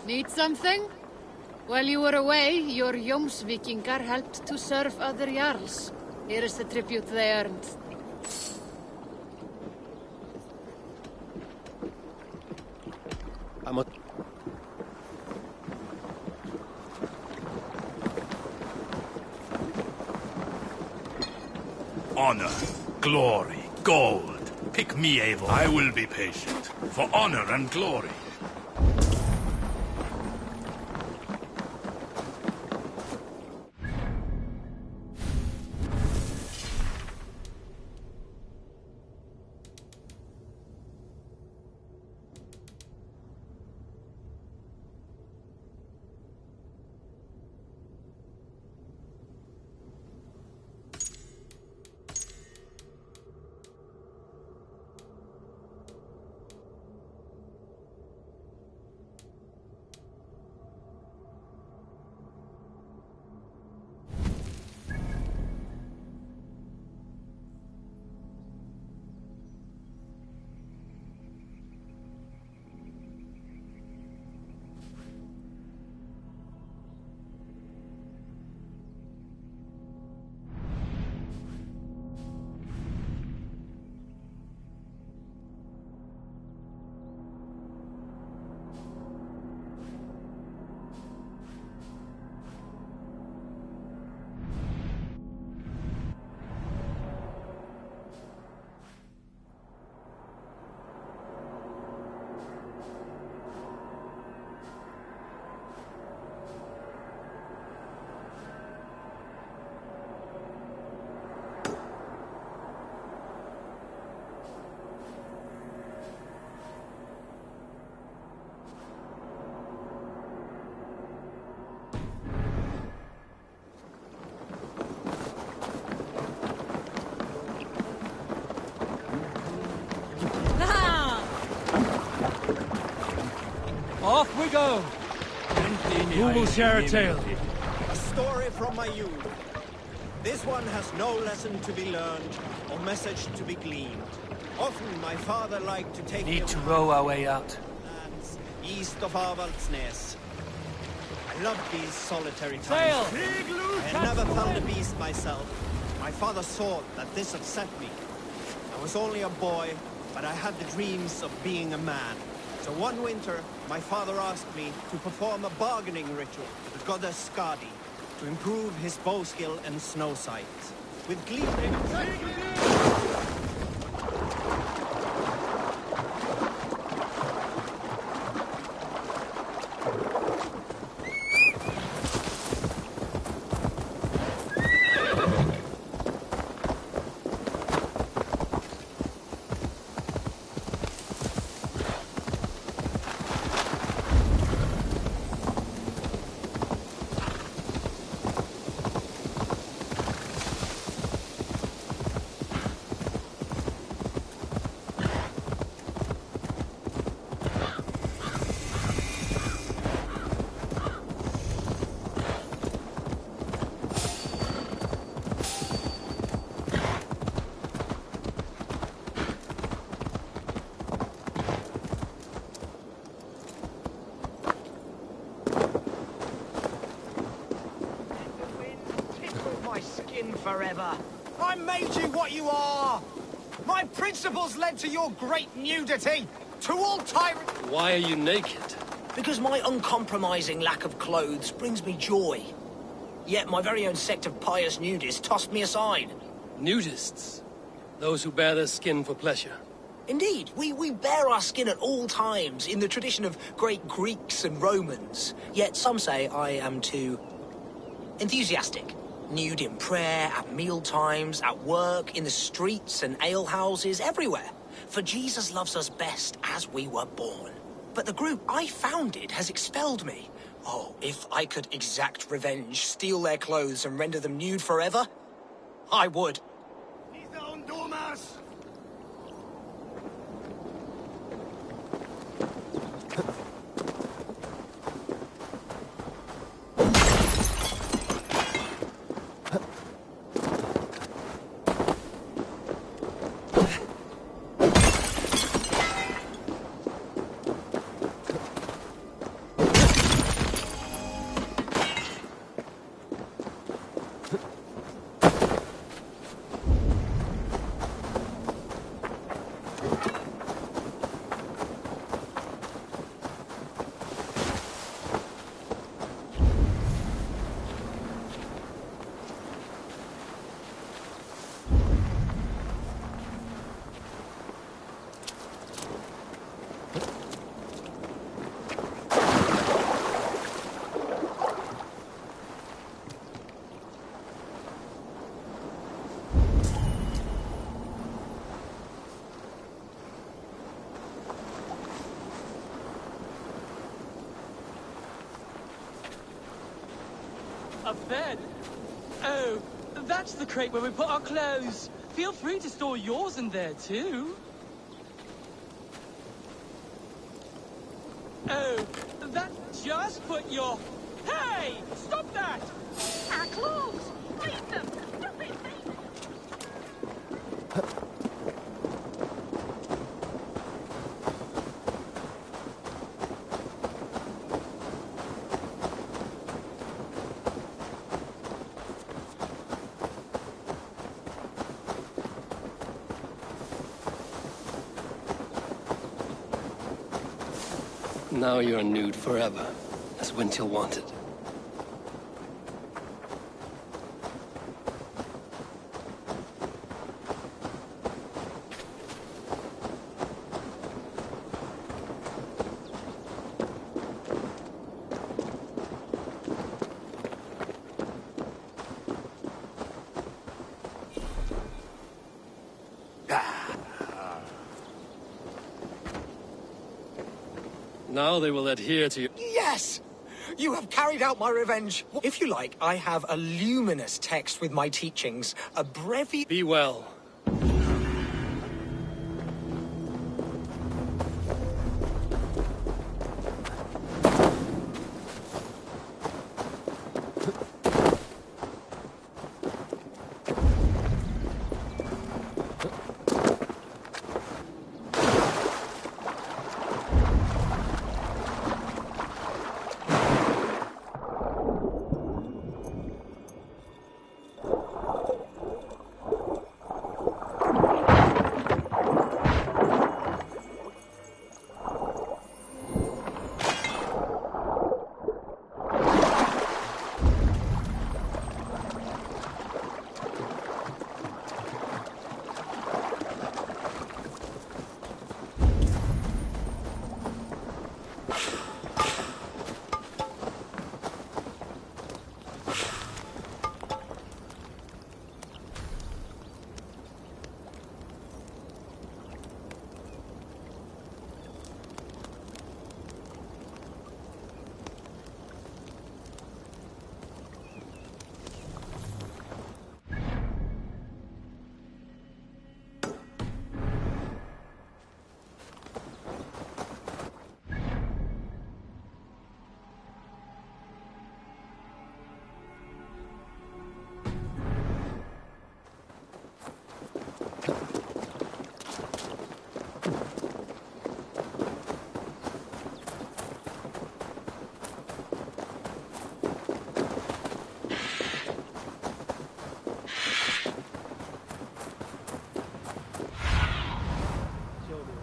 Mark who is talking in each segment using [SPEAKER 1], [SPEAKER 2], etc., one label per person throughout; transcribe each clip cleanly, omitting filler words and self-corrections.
[SPEAKER 1] Need something? While you were away, your Jomsvikingar helped to serve other Jarls. Here is the tribute they earned.
[SPEAKER 2] I'm a...
[SPEAKER 3] Honor, glory, gold. Pick me, Eivor. I will be patient. For honor and glory.
[SPEAKER 4] Off we go! Who will share a tale?
[SPEAKER 5] A story from my youth. This one has no lesson to be learned, or message to be gleaned. Often my father liked to take me
[SPEAKER 4] Need to row our way out.
[SPEAKER 5] lands east of Avaldsnes. I loved these solitary
[SPEAKER 4] Sail!
[SPEAKER 5] times. I had never found a beast myself. My father saw that this upset me. I was only a boy, but I had the dreams of being a man. So one winter, my father asked me to perform a bargaining ritual with the goddess Skadi to improve his bow skill and snow sight. With glee...
[SPEAKER 6] Forever. I made you what you are! My principles led to your great nudity! To all tyrants!
[SPEAKER 4] Why are you naked?
[SPEAKER 6] Because my uncompromising lack of clothes brings me joy. Yet my very own sect of pious nudists tossed me aside.
[SPEAKER 4] Nudists? Those who bare their skin for pleasure.
[SPEAKER 6] Indeed, we bare our skin at all times, in the tradition of great Greeks and Romans. Yet some say I am too... enthusiastic. Nude in prayer, at meal times, at work, in the streets and alehouses, everywhere. For Jesus loves us best as we were born. But the group I founded has expelled me. Oh, if I could exact revenge, steal their clothes and render them nude forever, I would.
[SPEAKER 2] our bed. Oh, that's the crate where we put our clothes. Feel free to store yours in there, too. Oh, that just put your... Hey! Stop that!
[SPEAKER 7] Our clothes! Leave them! Don't be thieving!
[SPEAKER 4] Now you're nude forever, as Wintil wanted. Now they will adhere to you.
[SPEAKER 6] Yes! You have carried out my revenge. If you like, I have a luminous text with my teachings, a brevi...
[SPEAKER 4] Be well.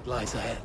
[SPEAKER 4] Lies ahead.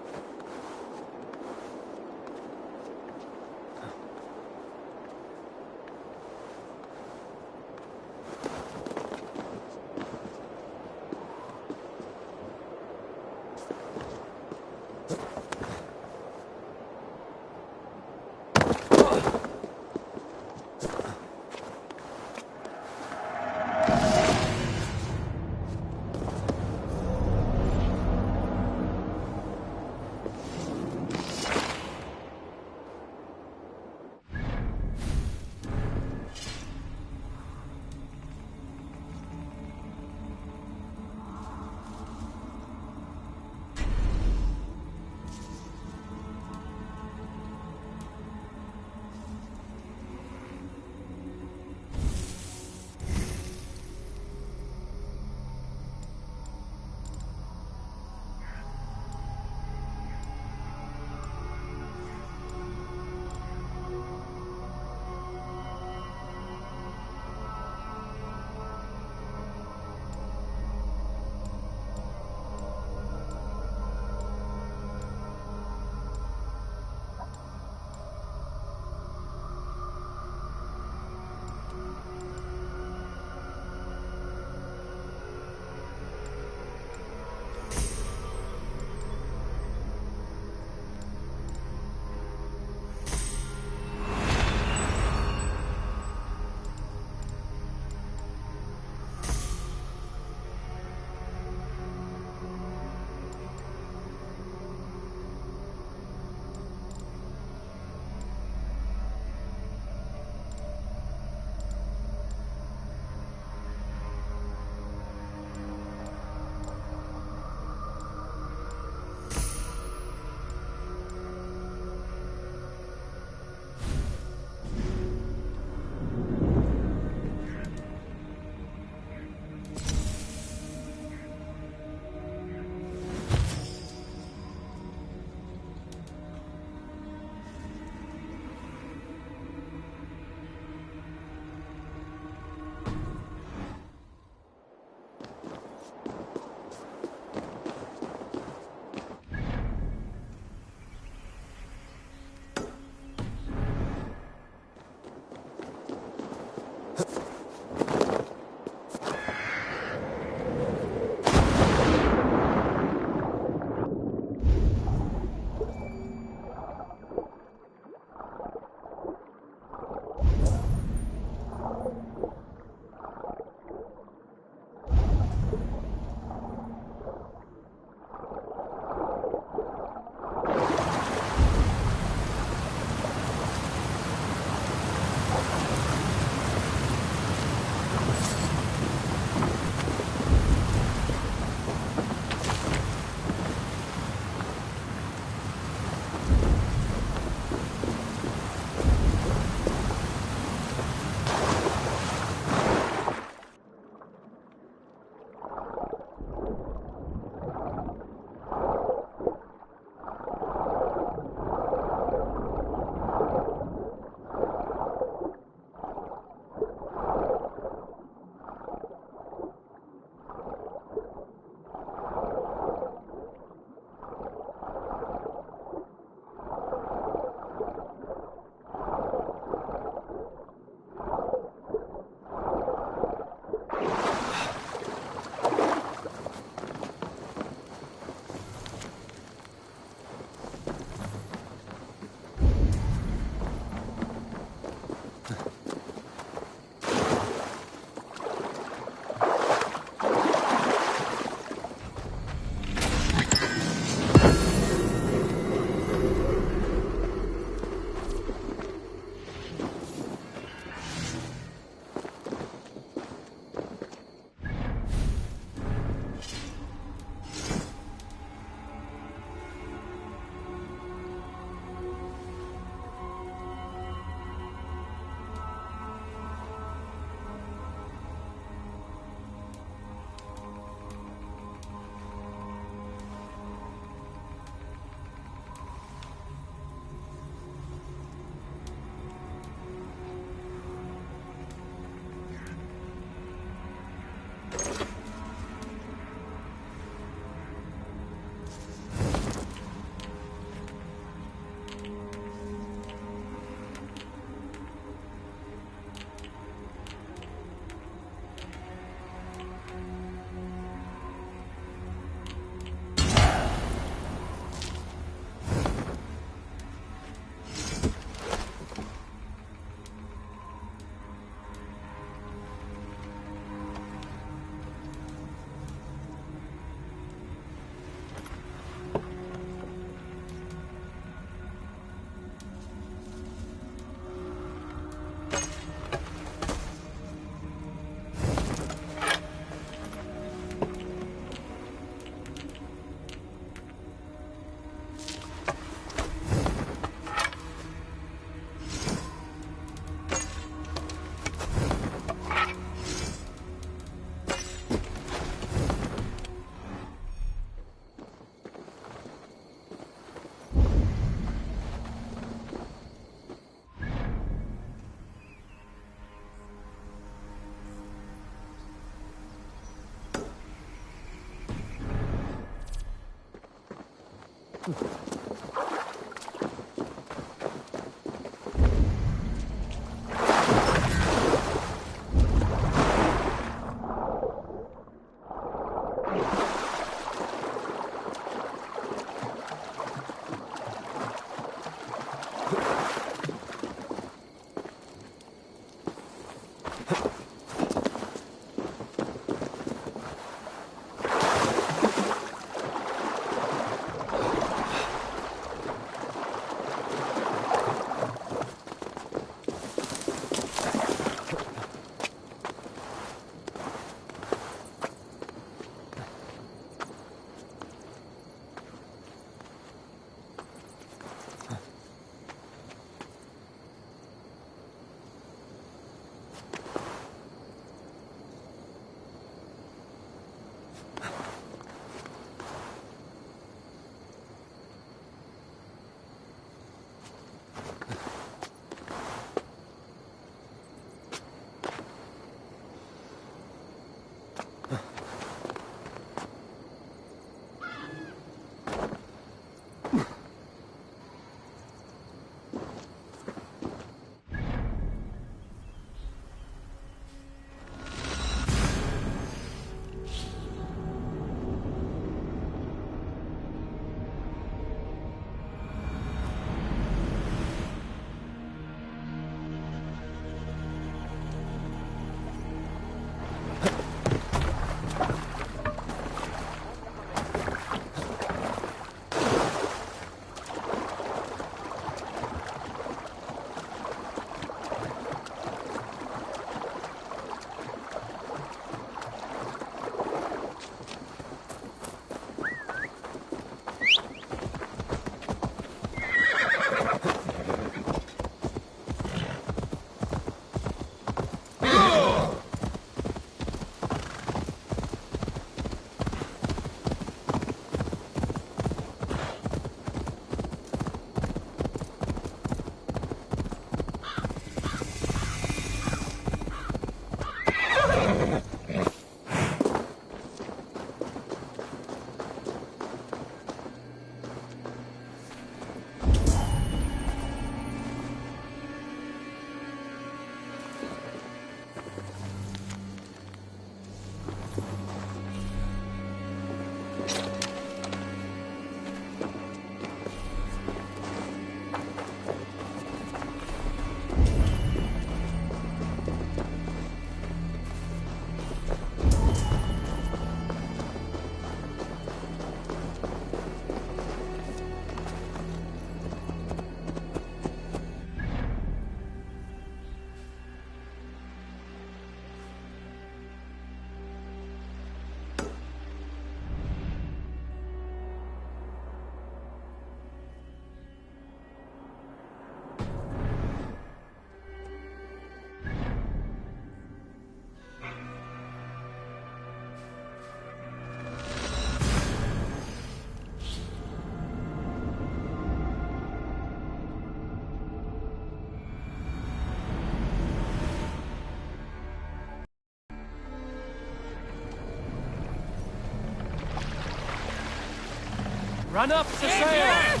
[SPEAKER 4] Run up to sail!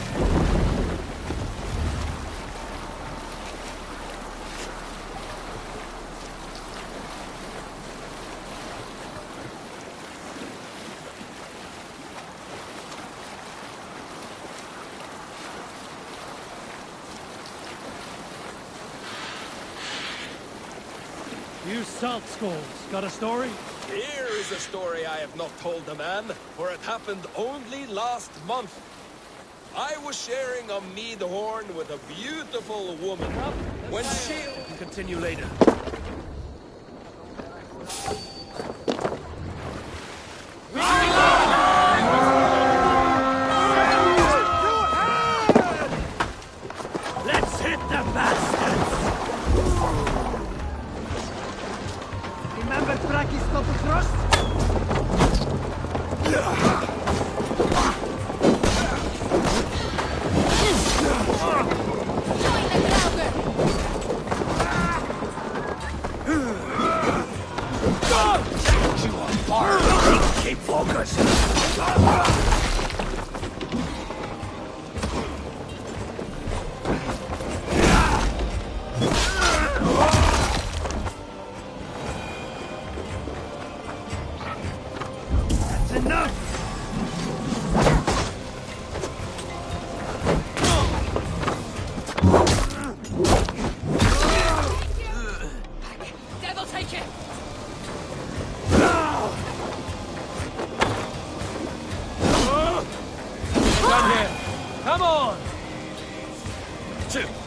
[SPEAKER 8] You salt skulls, got a story?
[SPEAKER 9] Here is a story I have not told the man, for it happened only last month. I was sharing a mead horn with a beautiful woman. When she...
[SPEAKER 4] We can continue later.
[SPEAKER 8] Let's hit the bastards! Remember Fraki's Copper Cross?
[SPEAKER 3] Keep focused. Catch him!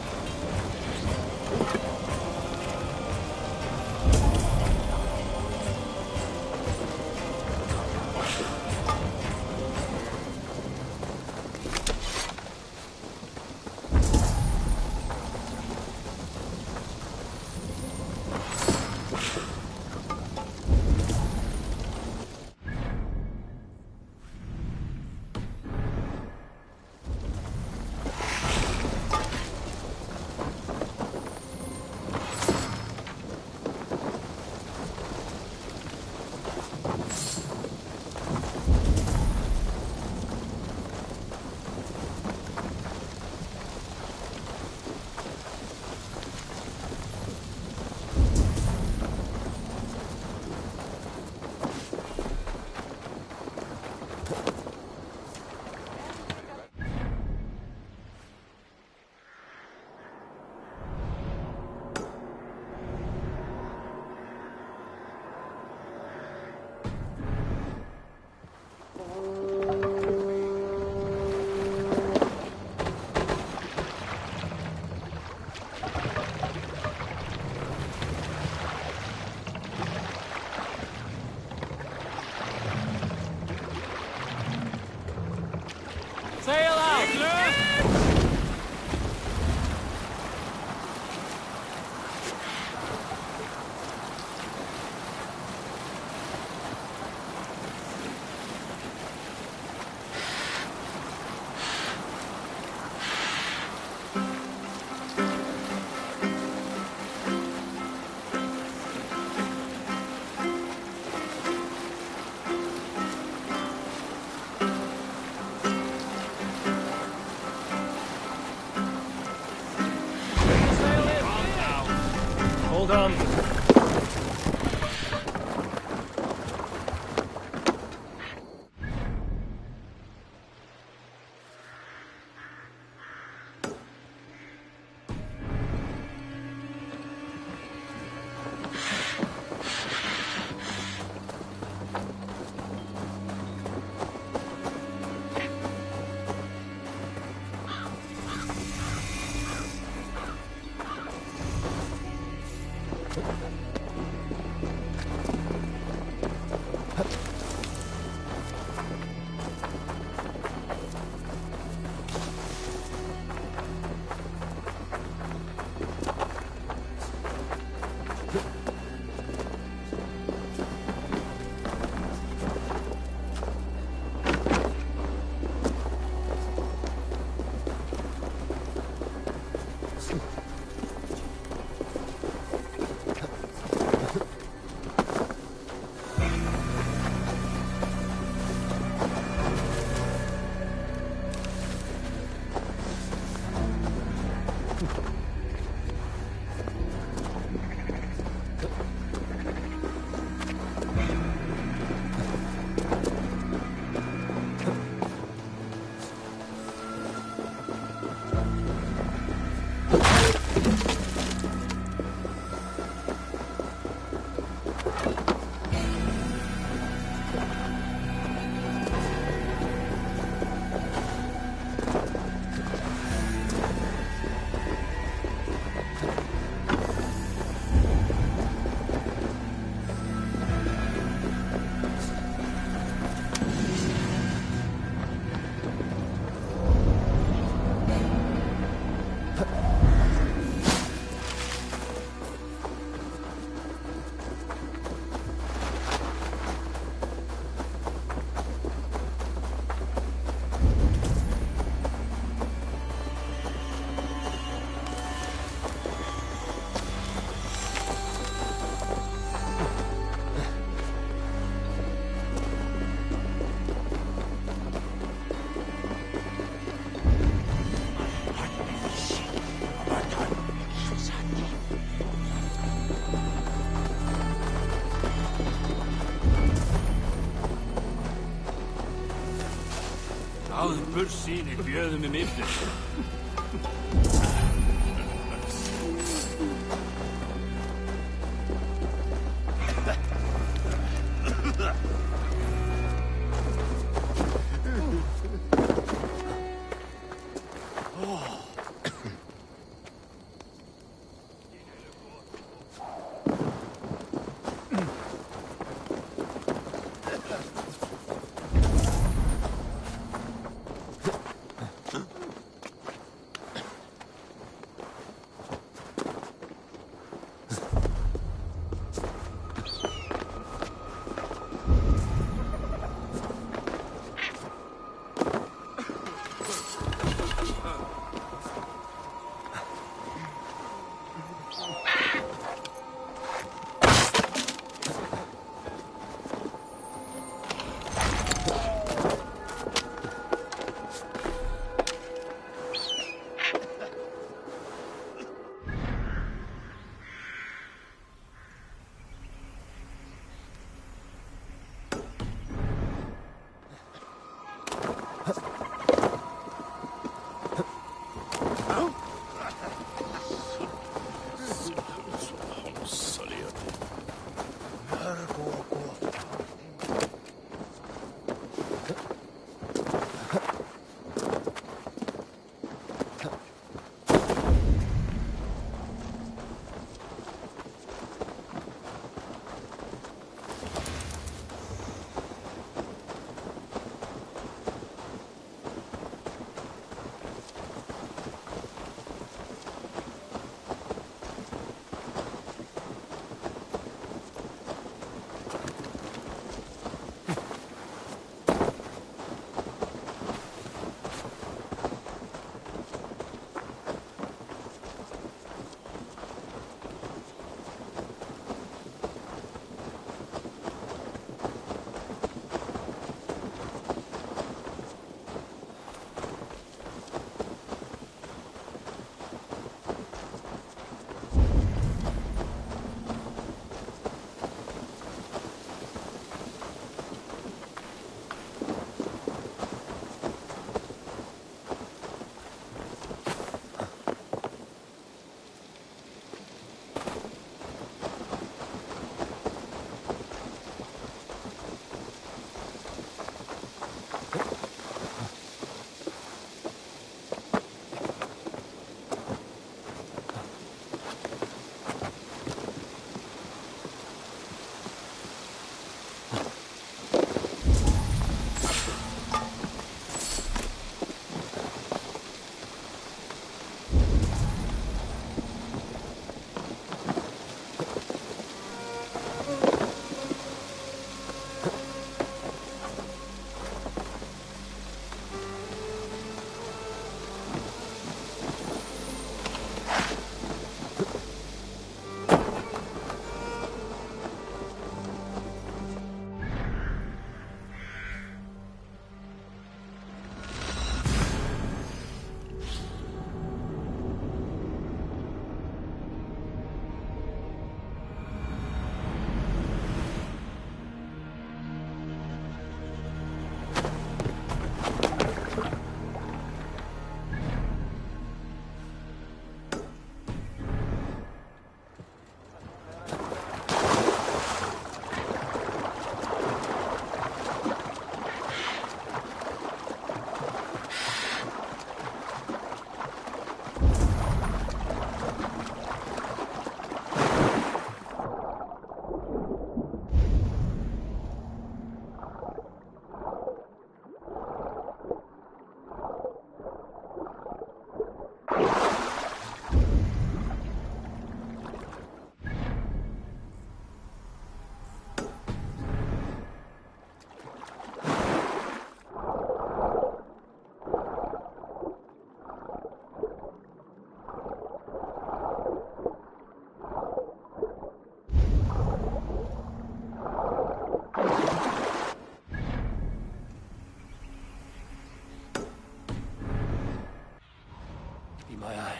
[SPEAKER 2] Sail out!
[SPEAKER 4] Hold on.
[SPEAKER 3] Áður bursýn í bjöðum yfir.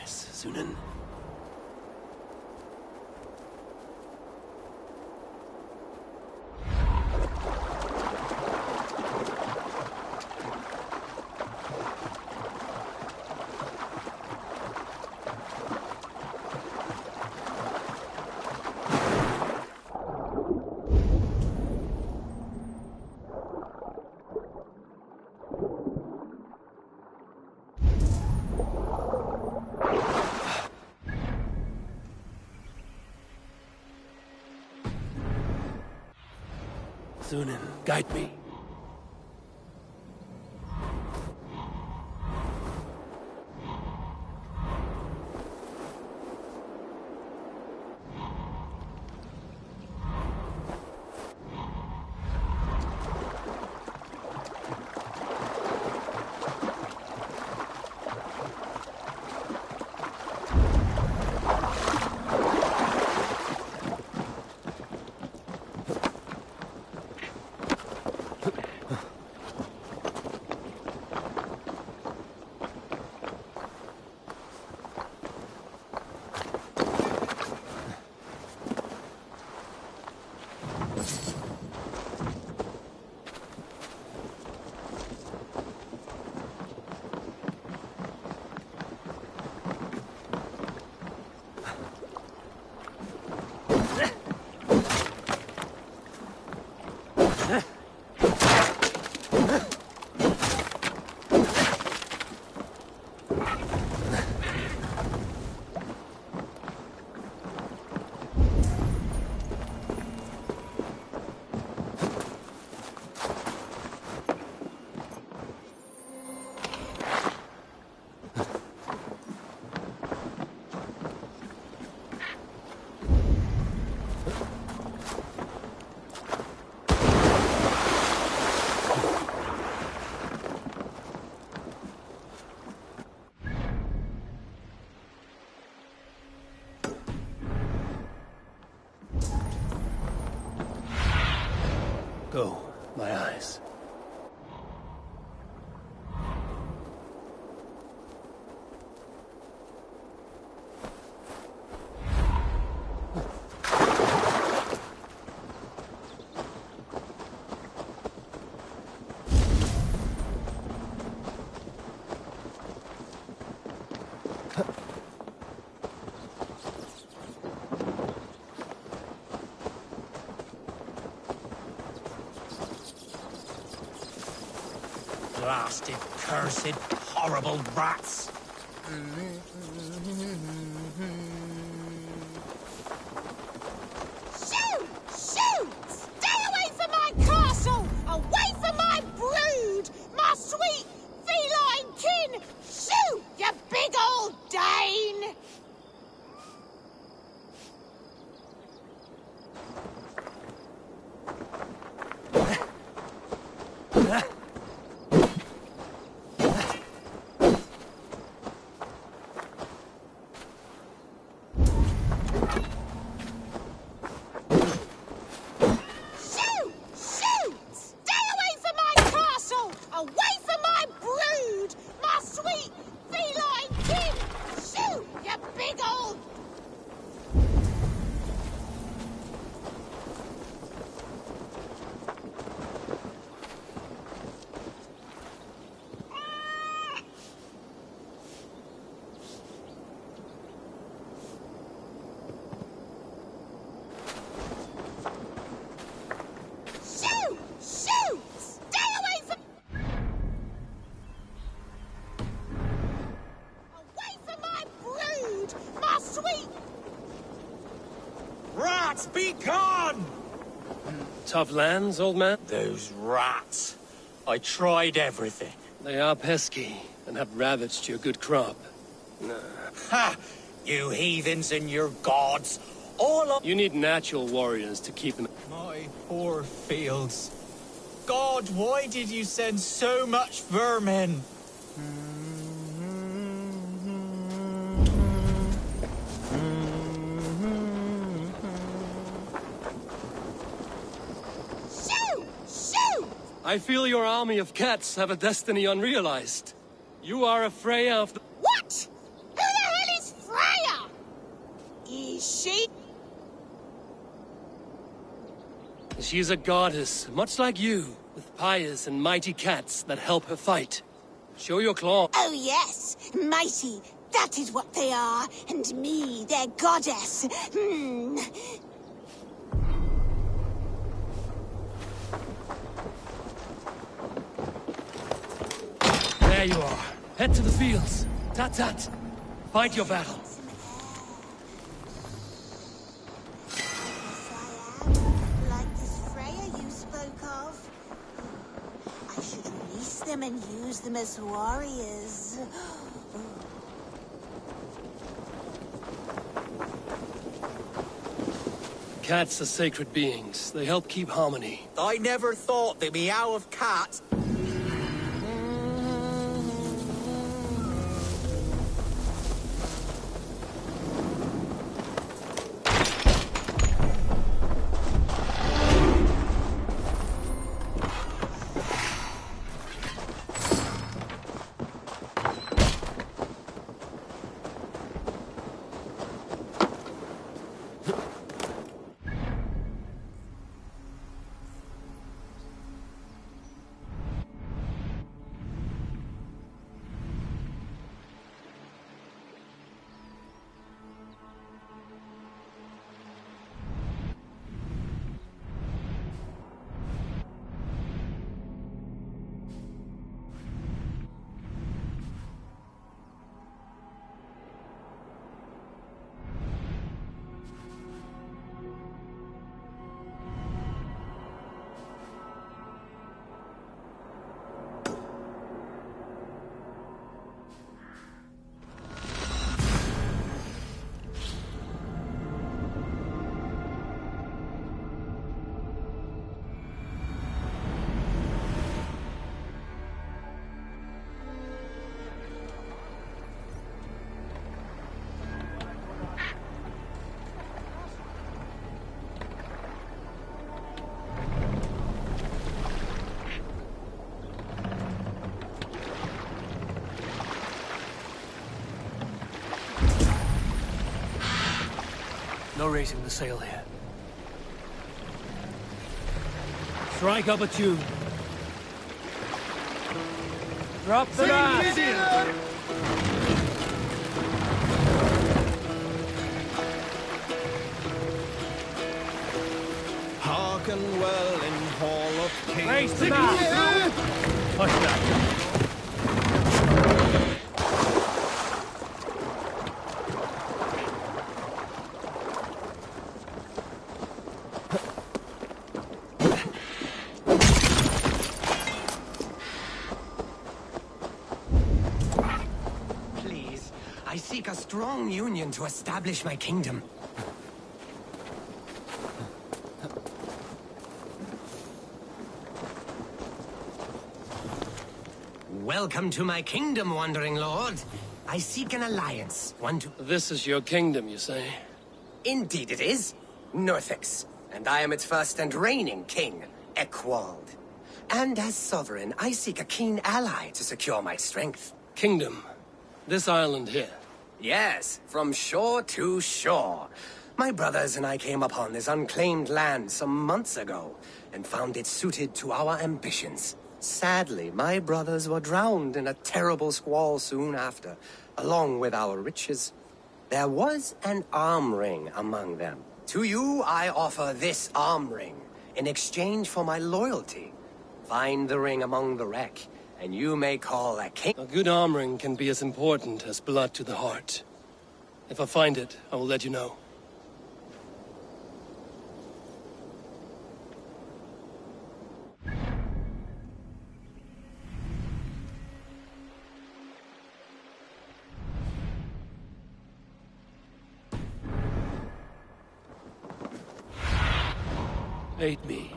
[SPEAKER 4] eyes, Sunan. Sunan, guide me. Go, my eyes.
[SPEAKER 6] Blasted, cursed, horrible rats!
[SPEAKER 7] Shoot! Shoot! Stay away from my castle! Away from my brood! My sweet feline kin! Shoot, you big old Dane!
[SPEAKER 5] Be gone!
[SPEAKER 4] Tough lands, old man?
[SPEAKER 5] Those rats. I tried everything.
[SPEAKER 4] They are pesky and have ravaged your good crop.
[SPEAKER 5] Ha! You heathens and your gods. All of...
[SPEAKER 4] You need natural warriors to keep them.
[SPEAKER 5] My poor fields. God, why did you send so much vermin?
[SPEAKER 4] I feel your army of cats have a destiny unrealized. You are a Freya of the...
[SPEAKER 7] What? Who the hell is
[SPEAKER 4] She's a goddess, much like you, with pious and mighty cats that help her fight. Show your claw.
[SPEAKER 7] Oh yes, mighty. That is what they are. And me, their goddess.
[SPEAKER 4] There you are. Head to the fields. Tat-tat. Fight your battle.
[SPEAKER 7] Like this Freya you spoke of. I should release them and use them as warriors.
[SPEAKER 4] Cats are sacred beings. They help keep harmony.
[SPEAKER 5] I never thought the meow of cats.
[SPEAKER 8] No raising the sail here. Strike up a tune. Drop the mast!
[SPEAKER 5] Hearken well in Hall of Kings.
[SPEAKER 8] Raise the mast! Push that.
[SPEAKER 10] I seek a strong union to establish my kingdom. Welcome to my kingdom, Wandering Lord. I seek an alliance, one to...
[SPEAKER 4] This is your kingdom, you say?
[SPEAKER 10] Indeed it is. Northix. And I am its first and reigning king, Eckwald. And as sovereign, I seek a keen ally to secure my strength.
[SPEAKER 4] Kingdom. This island here.
[SPEAKER 10] Yes, from shore to shore. My brothers and I came upon this unclaimed land some months ago, and found it suited to our ambitions. Sadly, my brothers were drowned in a terrible squall soon after, along with our riches. There was an arm ring among them. To you, I offer this arm ring, in exchange for my loyalty. Find the ring among the wreck, and you may call a king.
[SPEAKER 4] A good arm ring can be as important as blood to the heart. If I find it, I will let you know. Aid me.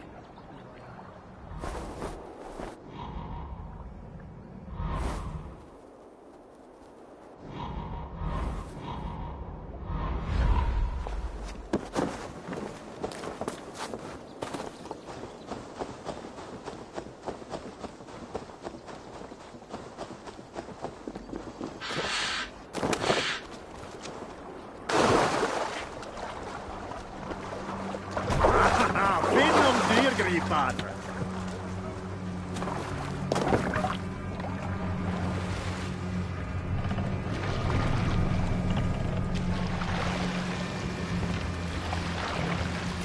[SPEAKER 8] Venom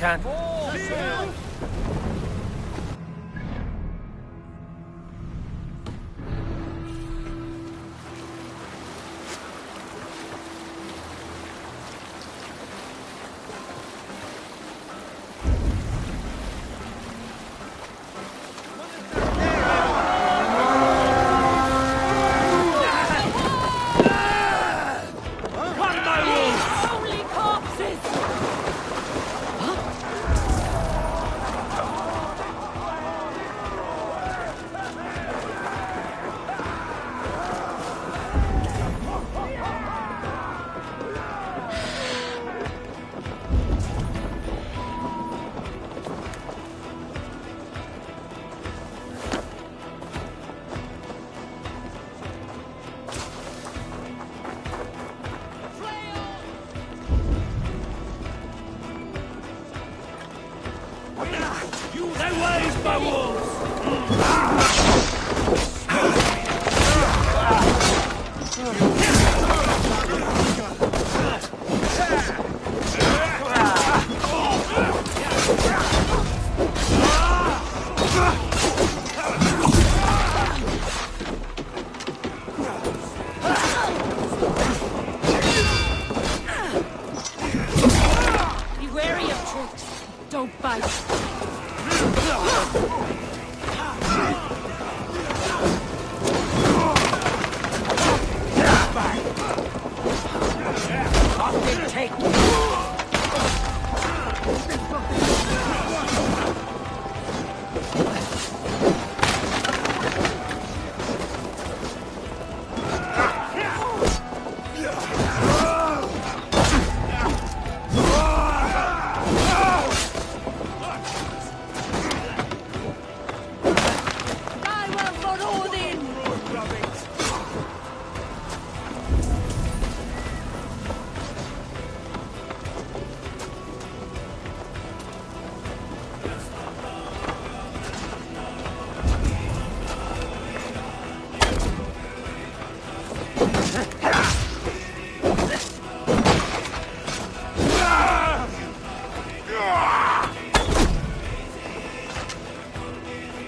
[SPEAKER 10] can't.
[SPEAKER 7] Only corpses!
[SPEAKER 8] They ways, my wolves!
[SPEAKER 1] Be wary of tricks. Don't bite.
[SPEAKER 7] I will for Odin!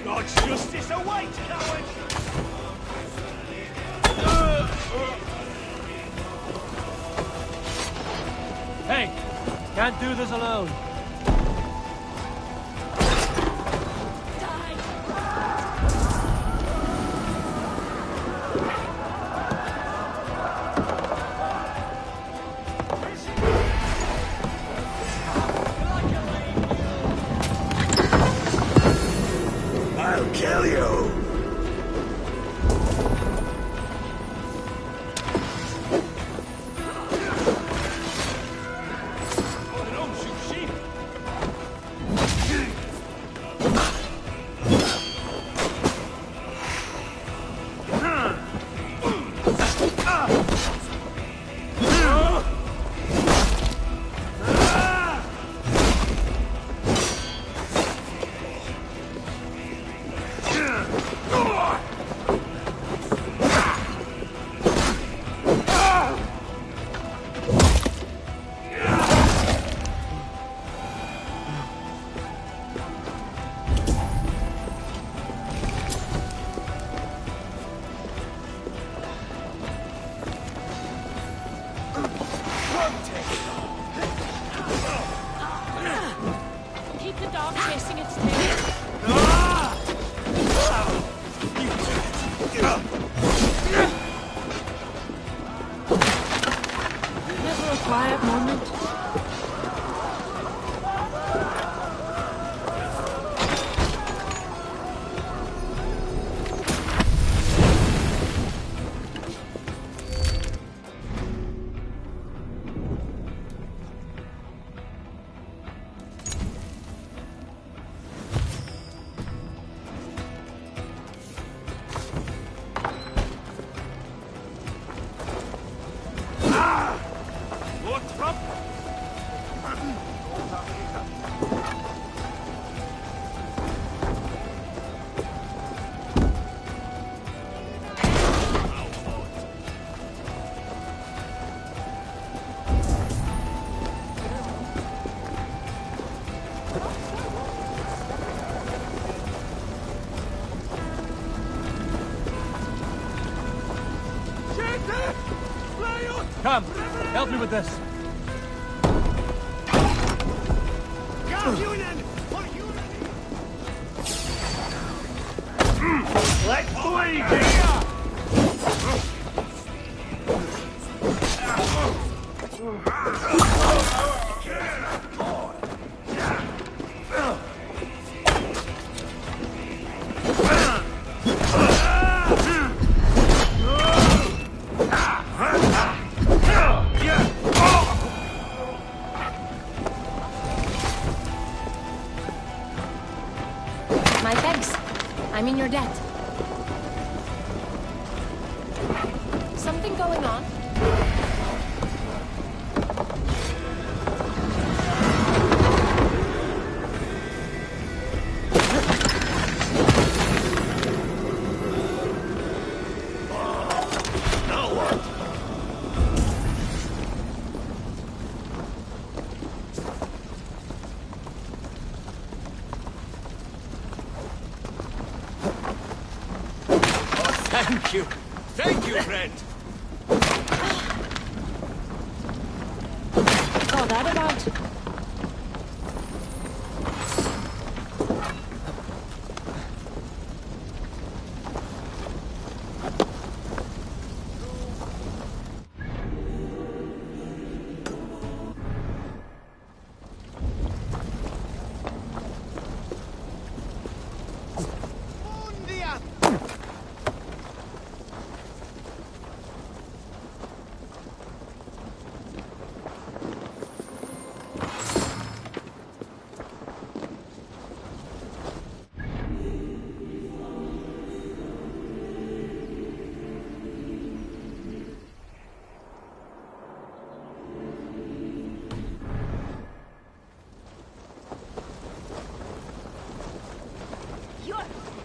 [SPEAKER 8] God's justice awaits, coward! Hey, can't do this alone.
[SPEAKER 3] I'll kill you!
[SPEAKER 1] Keep the dog chasing its tail. Never a quiet moment.
[SPEAKER 8] on with this.
[SPEAKER 3] Let's bleed here!
[SPEAKER 11] My thanks. I'm in your debt. Something going on?
[SPEAKER 9] Thank you. Thank you, friend.
[SPEAKER 11] What's all that about?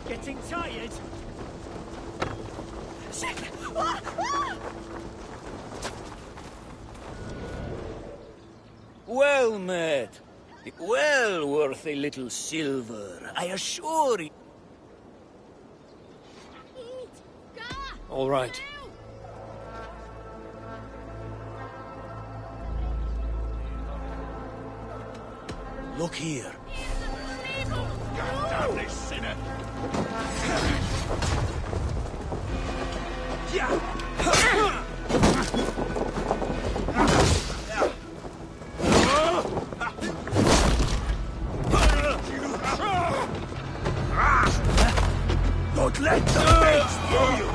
[SPEAKER 8] Getting tired?
[SPEAKER 12] Well met. Well worth a little silver, I assure you.
[SPEAKER 4] All right.
[SPEAKER 12] Look here.
[SPEAKER 3] God damn this sinner!
[SPEAKER 12] Don't let the fates throw you!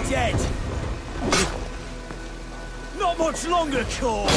[SPEAKER 12] Dead! Not much longer, Cor!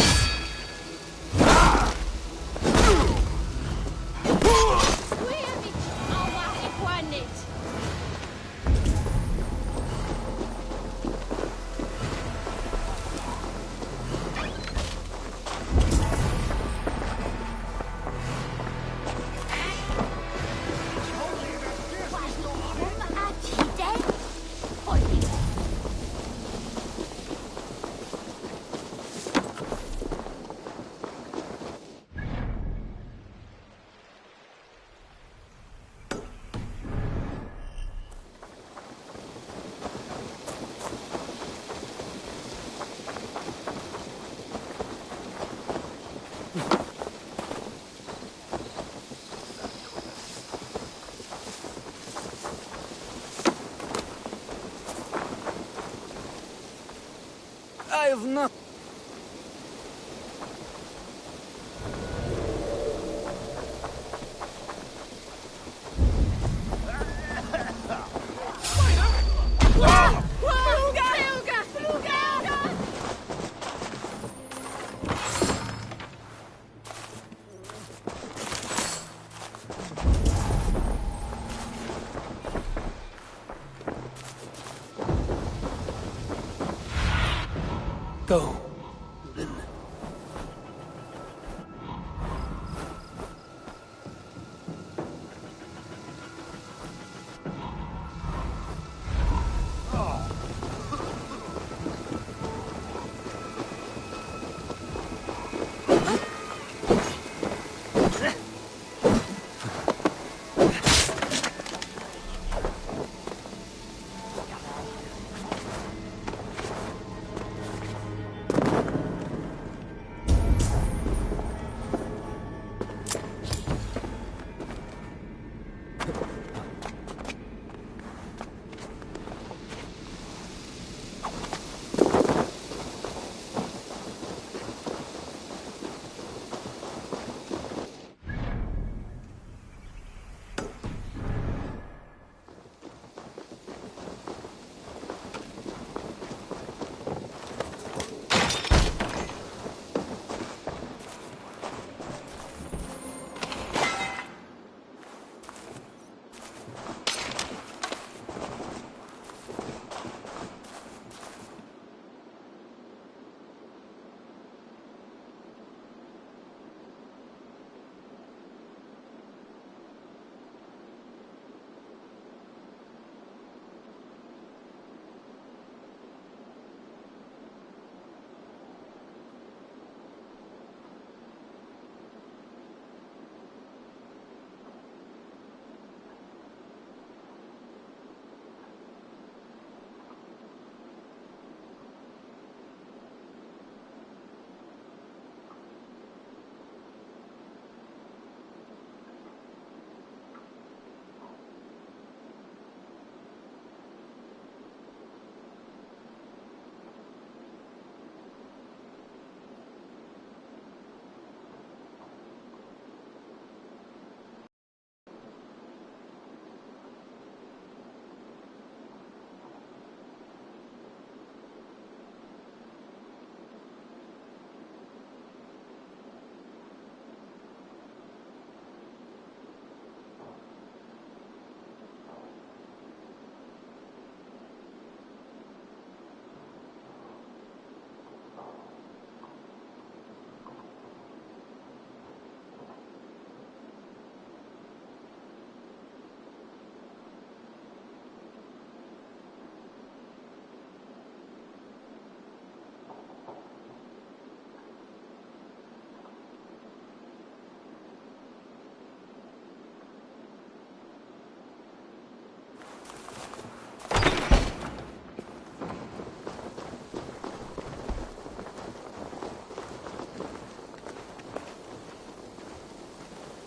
[SPEAKER 12] of nothing.
[SPEAKER 4] Go.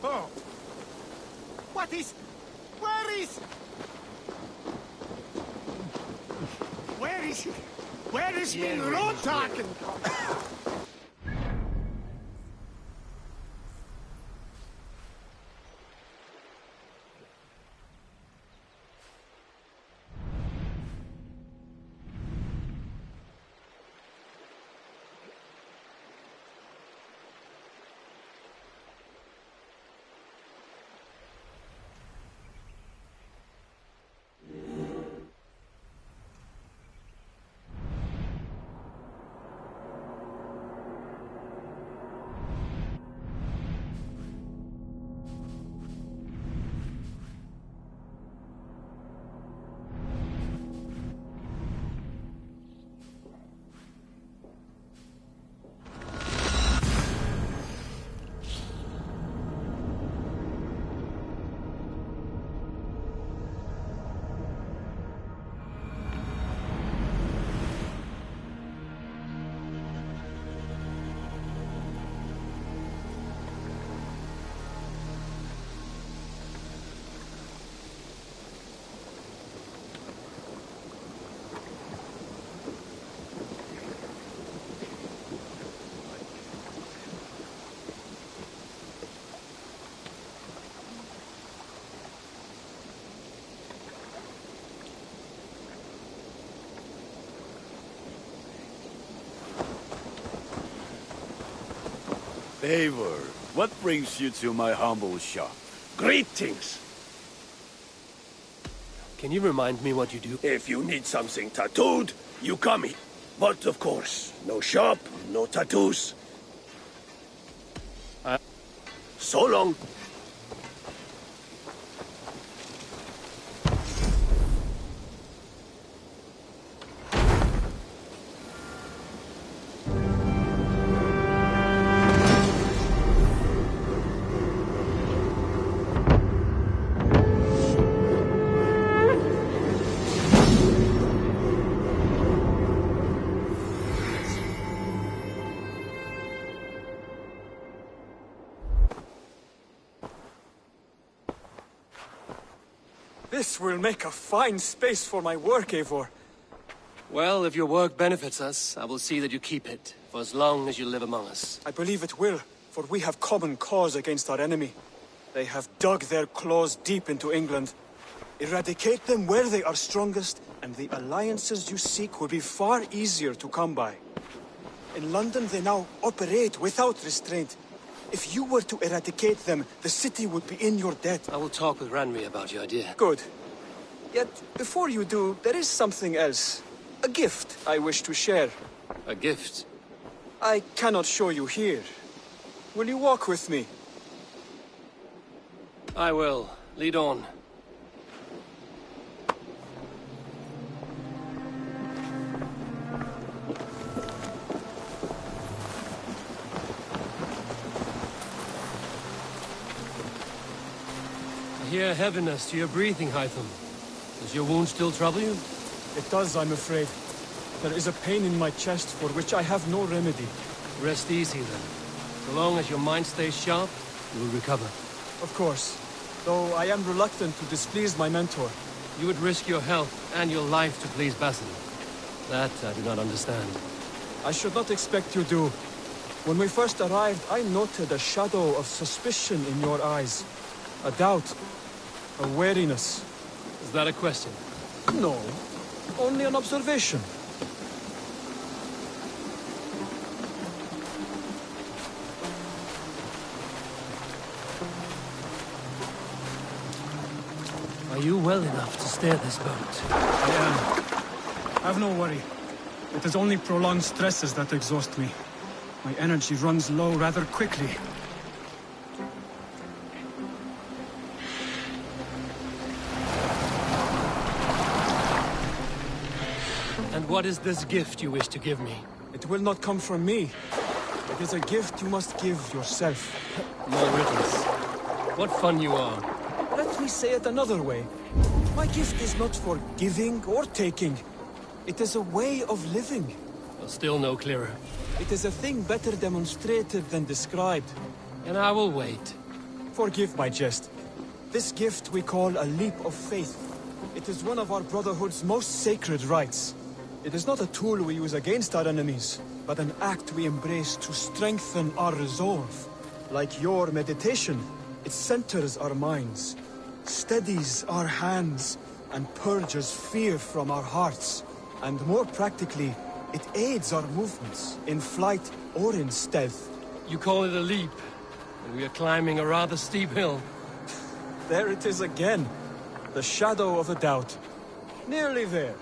[SPEAKER 5] Oh! What is... Where is... Where is... Where is my Rotak?
[SPEAKER 13] Eivor, what brings you to my humble shop?
[SPEAKER 14] Greetings!
[SPEAKER 4] Can you remind me what you do?
[SPEAKER 14] If you need something tattooed, you come here. But of course, no shop, no tattoos. So long.
[SPEAKER 15] This will make a fine space for my work, Eivor.
[SPEAKER 4] Well, if your work benefits us, I will see that you keep it, for as long as you live among us.
[SPEAKER 15] I believe it will, for we have common cause against our enemy. They have dug their claws deep into England. Eradicate them where they are strongest, and the alliances you seek will be far easier to come by. In London, they now operate without restraint. If you were to eradicate them, the city would be in your debt.
[SPEAKER 4] I will talk with Ranri about your idea.
[SPEAKER 15] Good. Yet, before you do, there is something else. A gift I wish to share.
[SPEAKER 4] A gift?
[SPEAKER 15] I cannot show you here. Will you walk with me?
[SPEAKER 4] I will. Lead on. I hear heaviness to your breathing, Hytham. Does your wound still trouble you?
[SPEAKER 15] It does, I'm afraid. There is a pain in my chest for which I have no remedy.
[SPEAKER 4] Rest easy, then. So long as your mind stays sharp, you will recover.
[SPEAKER 15] Of course. Though I am reluctant to displease my mentor.
[SPEAKER 4] You would risk your health and your life to please Basin. That I do not understand.
[SPEAKER 15] I should not expect you do. When we first arrived, I noted a shadow of suspicion in your eyes. A doubt. A wariness.
[SPEAKER 4] Is that a question?
[SPEAKER 15] No. Only an observation.
[SPEAKER 4] Are you well enough to steer this boat?
[SPEAKER 15] I am. Have no worry. It is only prolonged stresses that exhaust me. My energy runs low rather quickly.
[SPEAKER 4] And what is this gift you wish to give me?
[SPEAKER 15] It will not come from me. It is a gift you must give yourself.
[SPEAKER 4] More riddles. What fun you are.
[SPEAKER 15] Let me say it another way. My gift is not for giving or taking. It is a way of living.
[SPEAKER 4] Still no clearer.
[SPEAKER 15] It is a thing better demonstrated than described.
[SPEAKER 4] And I will wait.
[SPEAKER 15] Forgive my jest. This gift we call a leap of faith. It is one of our Brotherhood's most sacred rites. It is not a tool we use against our enemies, but an act we embrace to strengthen our resolve. Like your meditation, it centers our minds, steadies our hands, and purges fear from our hearts. And more practically, it aids our movements, in flight or in stealth.
[SPEAKER 4] You call it a leap, and we are climbing a rather steep hill.
[SPEAKER 15] There it is again. The shadow of a doubt. Nearly there.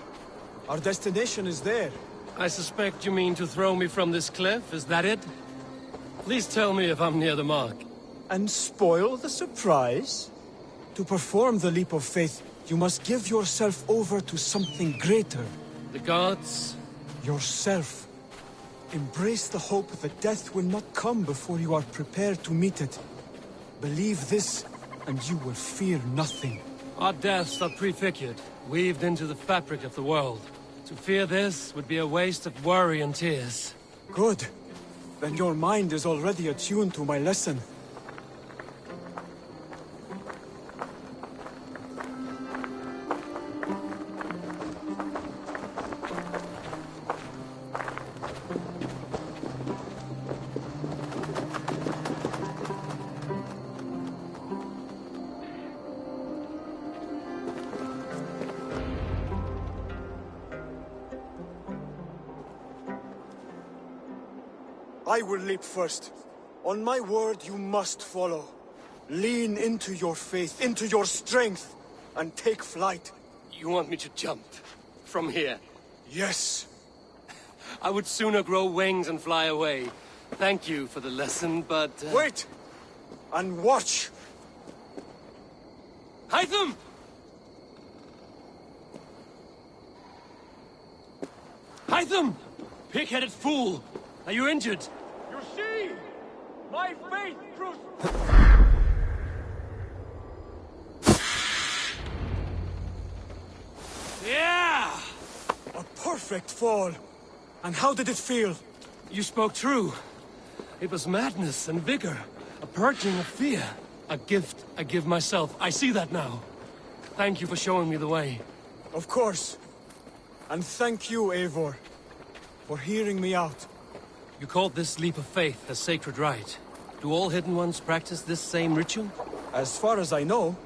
[SPEAKER 15] Our destination is there.
[SPEAKER 4] I suspect you mean to throw me from this cliff, is that it? Please tell me if I'm near the mark.
[SPEAKER 15] And spoil the surprise? To perform the leap of faith, you must give yourself over to something greater.
[SPEAKER 4] The gods?
[SPEAKER 15] Yourself. Embrace the hope that death will not come before you are prepared to meet it. Believe this, and you will fear nothing.
[SPEAKER 4] Our deaths are prefigured, weaved into the fabric of the world. To fear this would be a waste of worry and tears.
[SPEAKER 15] Good. Then your mind is already attuned to my lesson. I will leap first. On my word, you must follow. Lean into your faith, into your strength, and take flight.
[SPEAKER 4] You want me to jump? From here?
[SPEAKER 15] Yes.
[SPEAKER 4] I would sooner grow wings and fly away. Thank you for the lesson, but...
[SPEAKER 15] Wait! And watch!
[SPEAKER 4] Hytham! Hytham! Pig-headed fool! Are you injured?
[SPEAKER 15] You see? My faith proves...
[SPEAKER 4] Yeah!
[SPEAKER 15] A perfect fall. And how did it feel?
[SPEAKER 4] You spoke true. It was madness and vigor. A purging of fear. A gift I give myself. I see that now. Thank you for showing me the way.
[SPEAKER 15] Of course. And thank you, Eivor, for hearing me out.
[SPEAKER 4] You called this leap of faith a sacred rite. Do all Hidden Ones practice this same ritual?
[SPEAKER 15] As far as I know,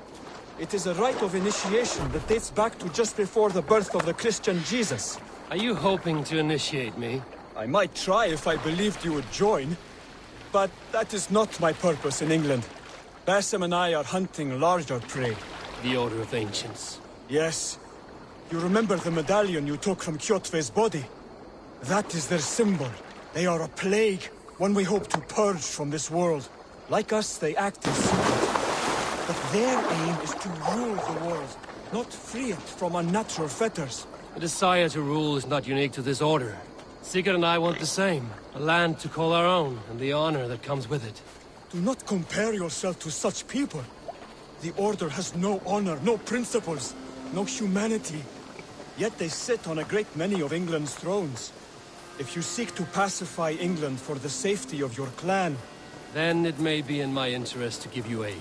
[SPEAKER 15] it is a rite of initiation that dates back to just before the birth of the Christian Jesus.
[SPEAKER 4] Are you hoping to initiate me?
[SPEAKER 15] I might try if I believed you would join. But that is not my purpose in England. Basim and I are hunting larger prey.
[SPEAKER 4] The Order of Ancients.
[SPEAKER 15] Yes. You remember the medallion you took from Kjotve's body? That is their symbol. They are a plague, one we hope to purge from this world. Like us, they act in secret. But their aim is to rule the world, not free it from unnatural fetters.
[SPEAKER 4] The desire to rule is not unique to this order. Sigurd and I want the same. A land to call our own, and the honor that comes with it.
[SPEAKER 15] Do not compare yourself to such people. The Order has no honor, no principles, no humanity. Yet they sit on a great many of England's thrones. If you seek to pacify England for the safety of your clan...
[SPEAKER 4] Then it may be in my interest to give you aid.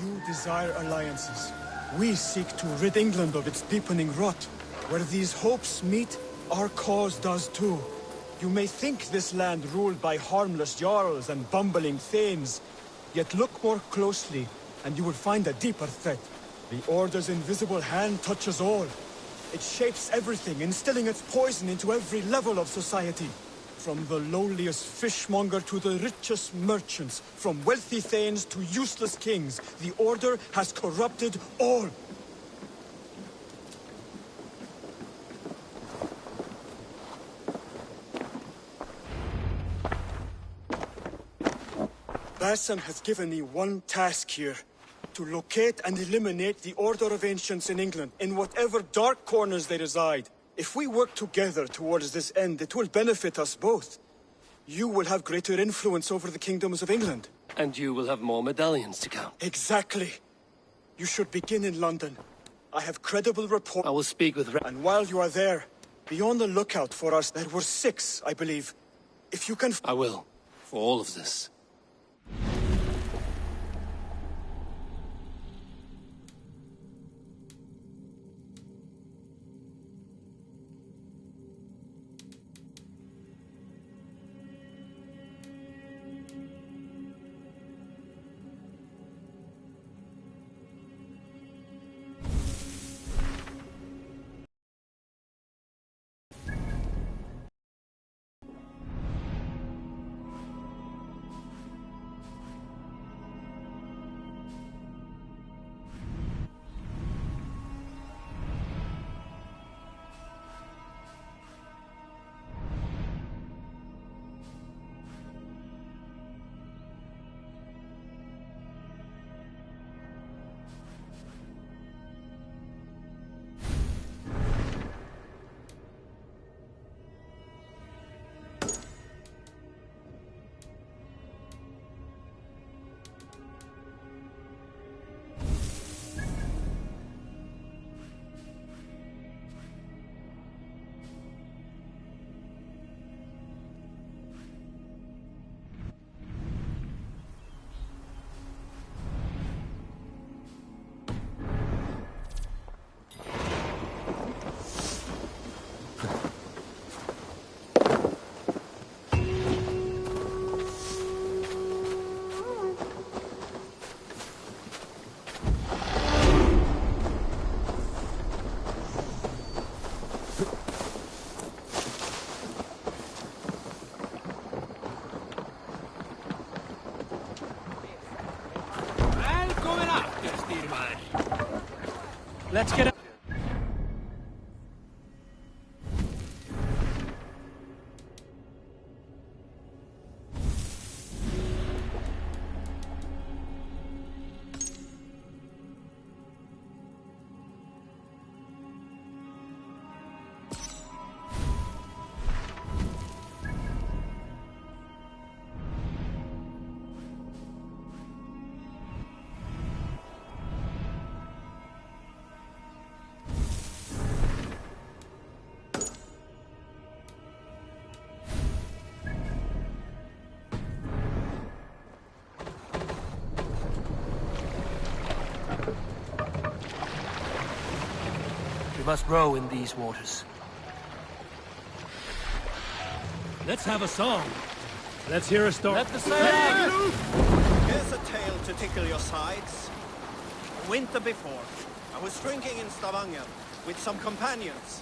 [SPEAKER 15] You desire alliances. We seek to rid England of its deepening rot. Where these hopes meet, our cause does too. You may think this land ruled by harmless jarls and bumbling thanes. Yet look more closely, and you will find a deeper threat. The Order's invisible hand touches all. It shapes everything, instilling its poison into every level of society. From the lowliest fishmonger to the richest merchants, from wealthy thanes to useless kings, the Order has corrupted all. Basim has given me one task here. to locate and eliminate the Order of Ancients in England, in whatever dark corners they reside. If we work together towards this end, it will benefit us both. You will have greater influence over the kingdoms of England.
[SPEAKER 4] And you will have more medallions to count.
[SPEAKER 15] Exactly. You should begin in London. I have credible reports.
[SPEAKER 4] I will speak with...
[SPEAKER 15] And while you are there, be on the lookout for us. There were 6, I believe. If you can...
[SPEAKER 4] I will. For all of this. Let's get up. Must row in these waters. Let's have a song. Let's hear a story. Let the sail loose!
[SPEAKER 5] Here's a tale to tickle your sides. A winter before, I was drinking in Stavanger with some companions.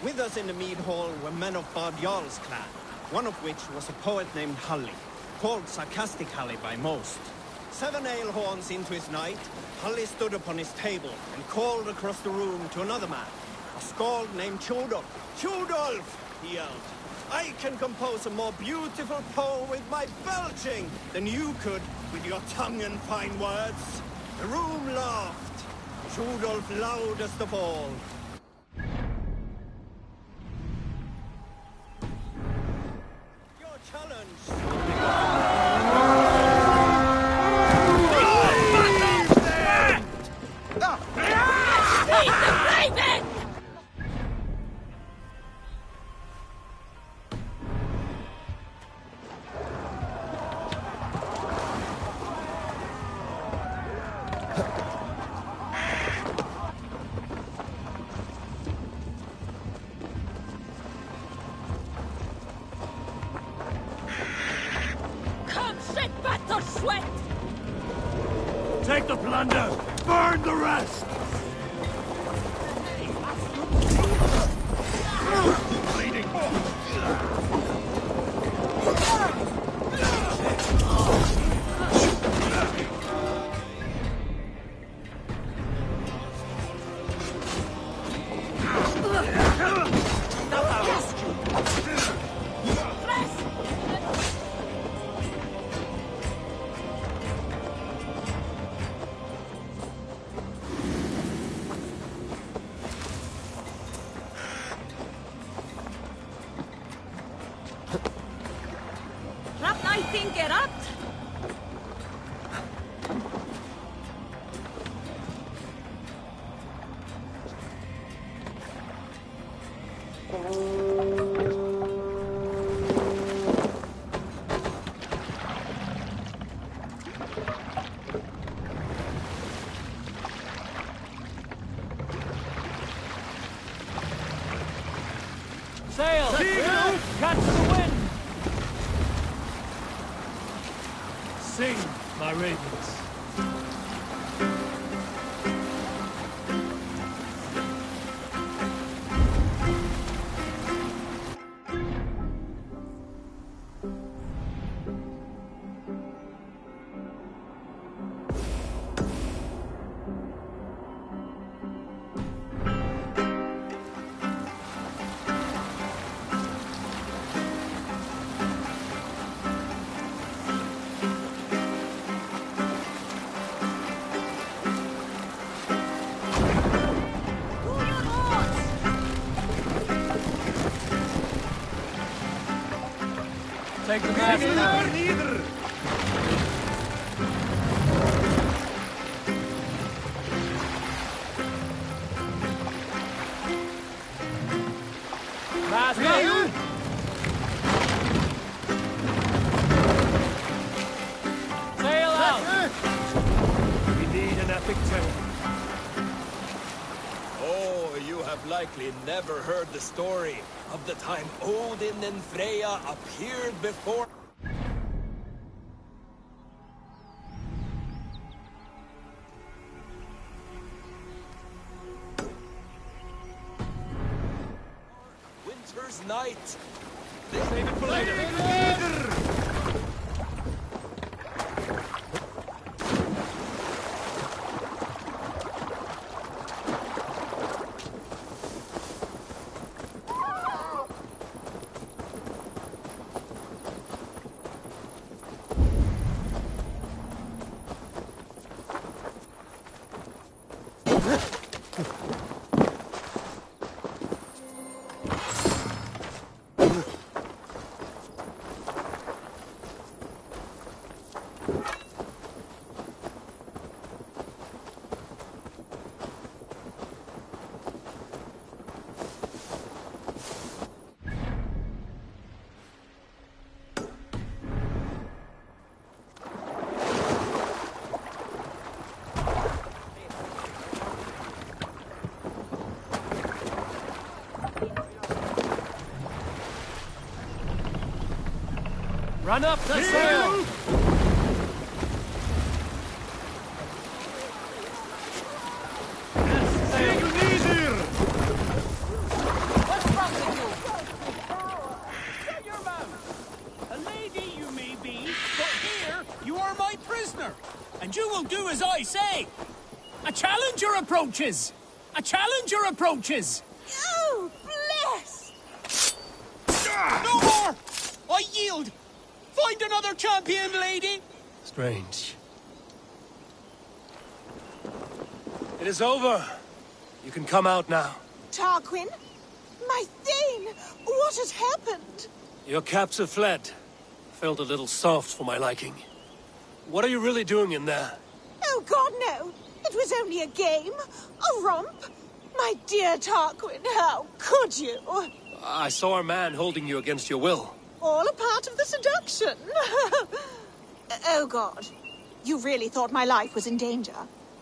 [SPEAKER 5] With us in the mead hall were men of Bard Jarl's clan, one of which was a poet named Halli, called Sarcastic Halli by most. 7 ale horns into his night, Halli stood upon his table and called across the room to another man, a skald named Tjodolf. Tjodolf, he yelled, I can compose a more beautiful poem with my belching than you could with your tongue and fine words. The room laughed, Tjodolf loudest of all. Your challenge.
[SPEAKER 3] Take the plunder! Burn the rest! Bleeding!
[SPEAKER 7] think it up.
[SPEAKER 8] Sail! Catch the wind! Sing, my ravens. Take the mast down. Mast down. Sail out. We need an epic tale.
[SPEAKER 9] Oh, you have likely never heard the story of the time Odin and Freya appeared before... Winter's night.
[SPEAKER 8] Save it for later. Run up the sail!
[SPEAKER 12] What's wrong with you? Shut your mouth! A lady you may be, but here you are my prisoner, and you will do as I say. A challenger approaches! A challenger approaches!
[SPEAKER 7] Oh, bless!
[SPEAKER 12] No more! I yield! Find another champion, lady!
[SPEAKER 4] Strange. It is over. You can come out now.
[SPEAKER 7] Tarquin? My Thane! What has happened?
[SPEAKER 4] Your captor fled. Felt a little soft for my liking. What are you really doing in there?
[SPEAKER 7] Oh, God, no. It was only a game. A romp. My dear Tarquin, how could you?
[SPEAKER 4] I saw a man holding you against your will.
[SPEAKER 7] All a part of the seduction. Oh, God. You really thought my life was in danger.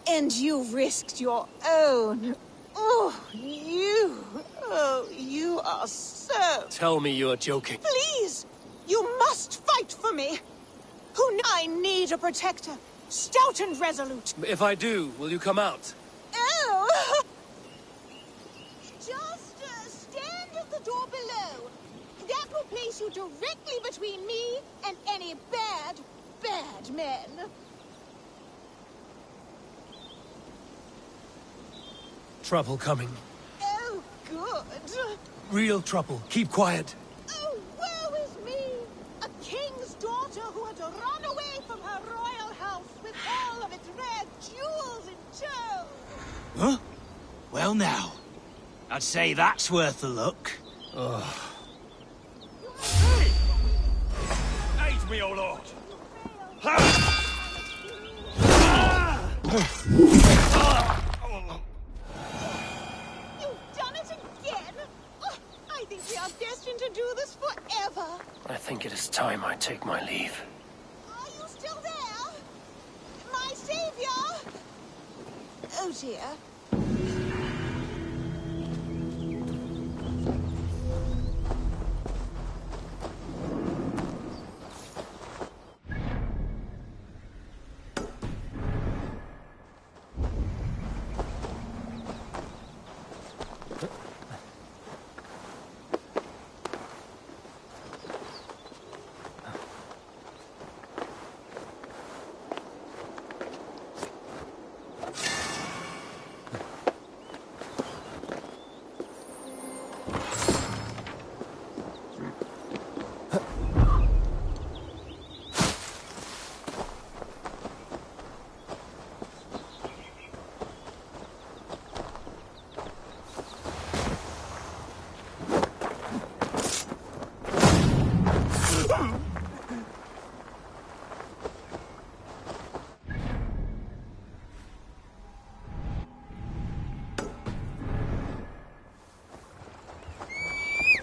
[SPEAKER 7] And you risked your own. Oh, you are so...
[SPEAKER 4] Tell me you're joking.
[SPEAKER 7] Please! You must fight for me. I need a protector. Stout and resolute.
[SPEAKER 4] If I do, will you come out?
[SPEAKER 7] Oh! Just stand at the door below. That will place you directly between me and any bad men.
[SPEAKER 4] Trouble coming.
[SPEAKER 7] Oh, good.
[SPEAKER 4] Real trouble. Keep quiet.
[SPEAKER 7] Oh, woe is me! A king's daughter who had to run away from her royal house with all of its rare jewels in tow.
[SPEAKER 16] Huh? Well now, I'd say that's worth a look.
[SPEAKER 12] Hey,
[SPEAKER 14] me, O Lord!
[SPEAKER 7] You've done it again! Oh, I think we are destined to do this forever!
[SPEAKER 4] I think it is time I take my leave.
[SPEAKER 7] Are you still there? My savior! Oh dear.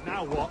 [SPEAKER 15] Now what?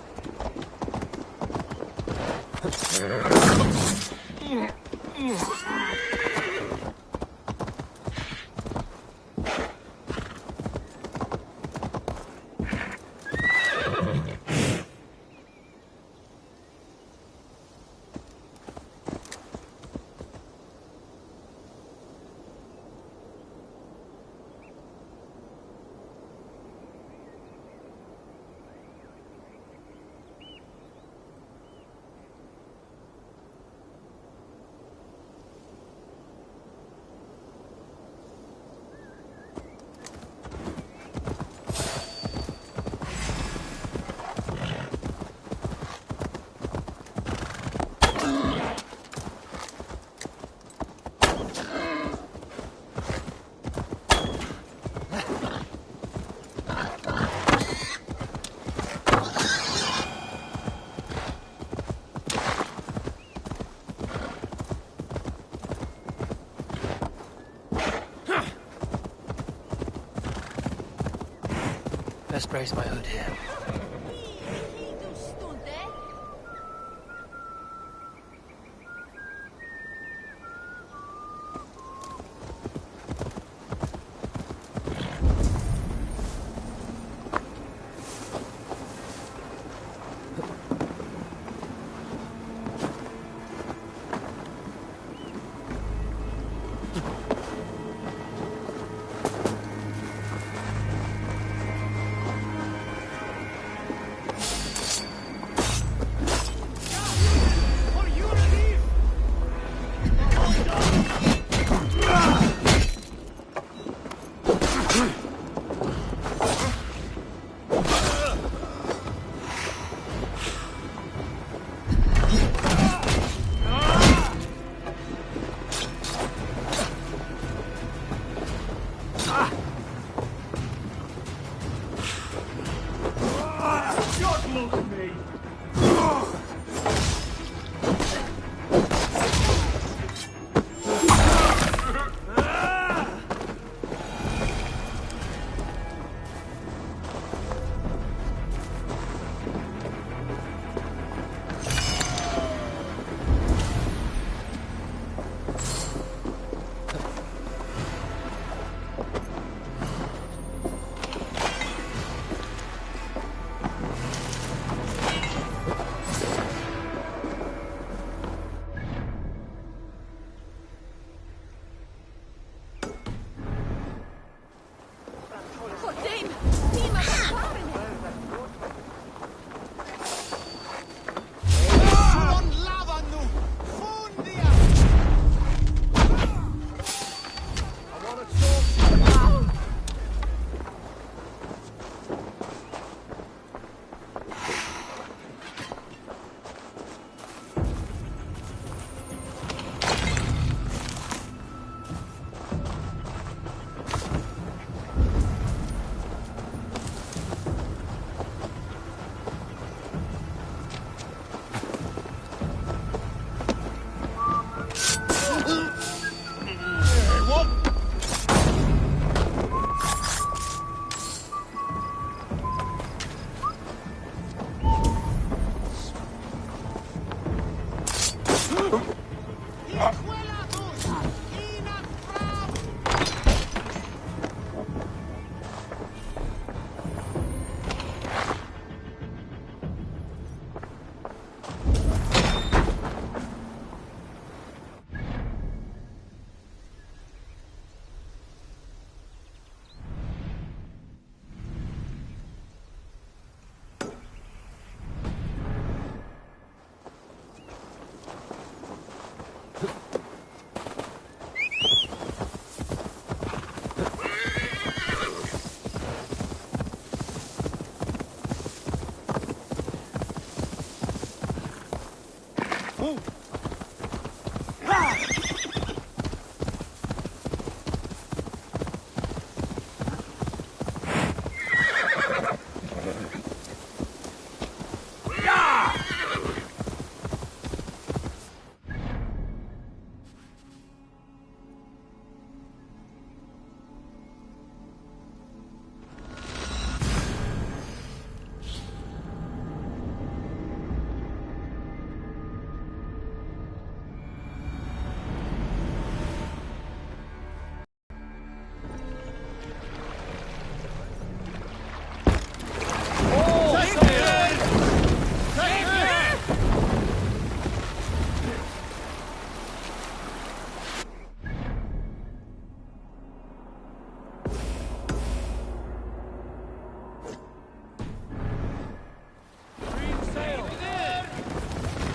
[SPEAKER 4] Best brace my hood here.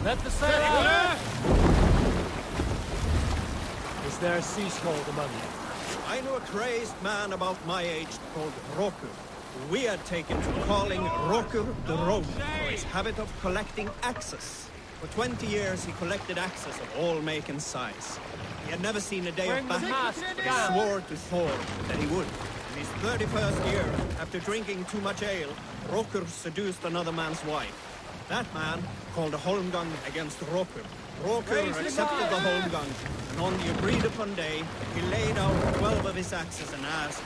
[SPEAKER 8] Let the sail out! Is there a sea scald among you?
[SPEAKER 5] I knew a crazed man about my age called Roku, who we had taken to calling Rokur the Rogue for his habit of collecting axes. For 20 years he collected axes of all make and size. He had never seen a day of battle, but he swore to Thor that he would. In his 31st year, after drinking too much ale, Rokur seduced another man's wife. That man called a holmgang against Rokur. Rokur accepted the holmgang, and on the agreed-upon day, he laid out 12 of his axes and asked,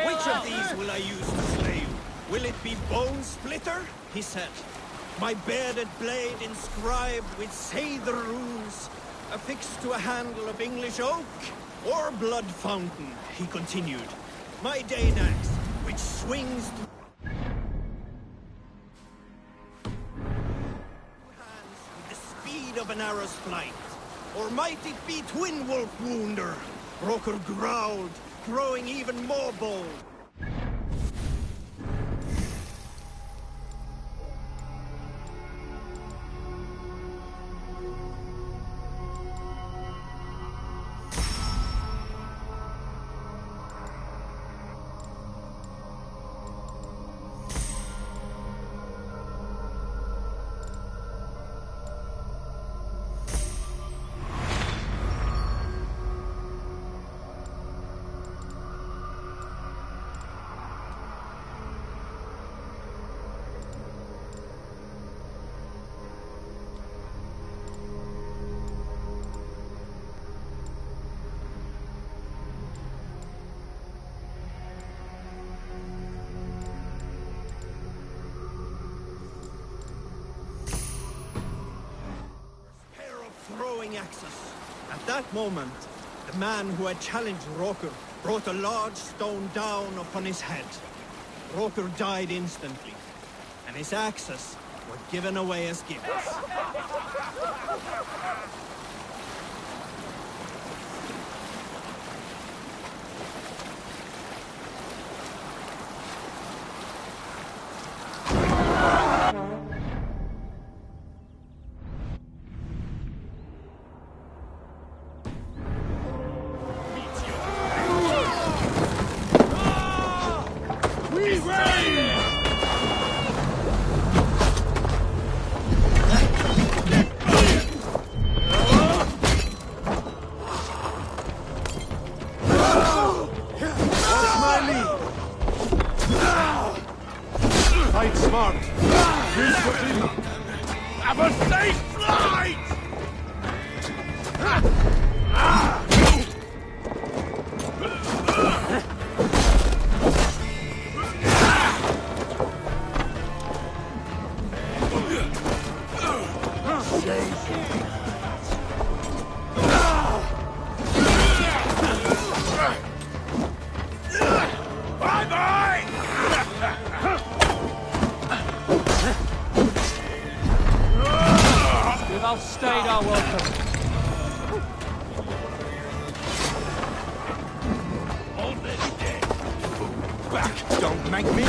[SPEAKER 5] "Which of these will I use to slay you? Will it be Bone Splitter?" he said. "My bearded blade inscribed with Seidr runes, affixed to a handle of English oak, or Blood Fountain," he continued. "My Dane axe, which swings hands with the speed of an arrow's flight. Or might it be Twin Wolf Wounder?" Rokur growled, growing even more bold. Throwing axes. At that moment, the man who had challenged Rokur brought a large stone down upon his head. Rokur died instantly, and his axes were given away as gifts.
[SPEAKER 3] Fight smart. Have a safe flight!
[SPEAKER 8] I've stayed our welcome.
[SPEAKER 3] Already dead.
[SPEAKER 16] Back, don't make me.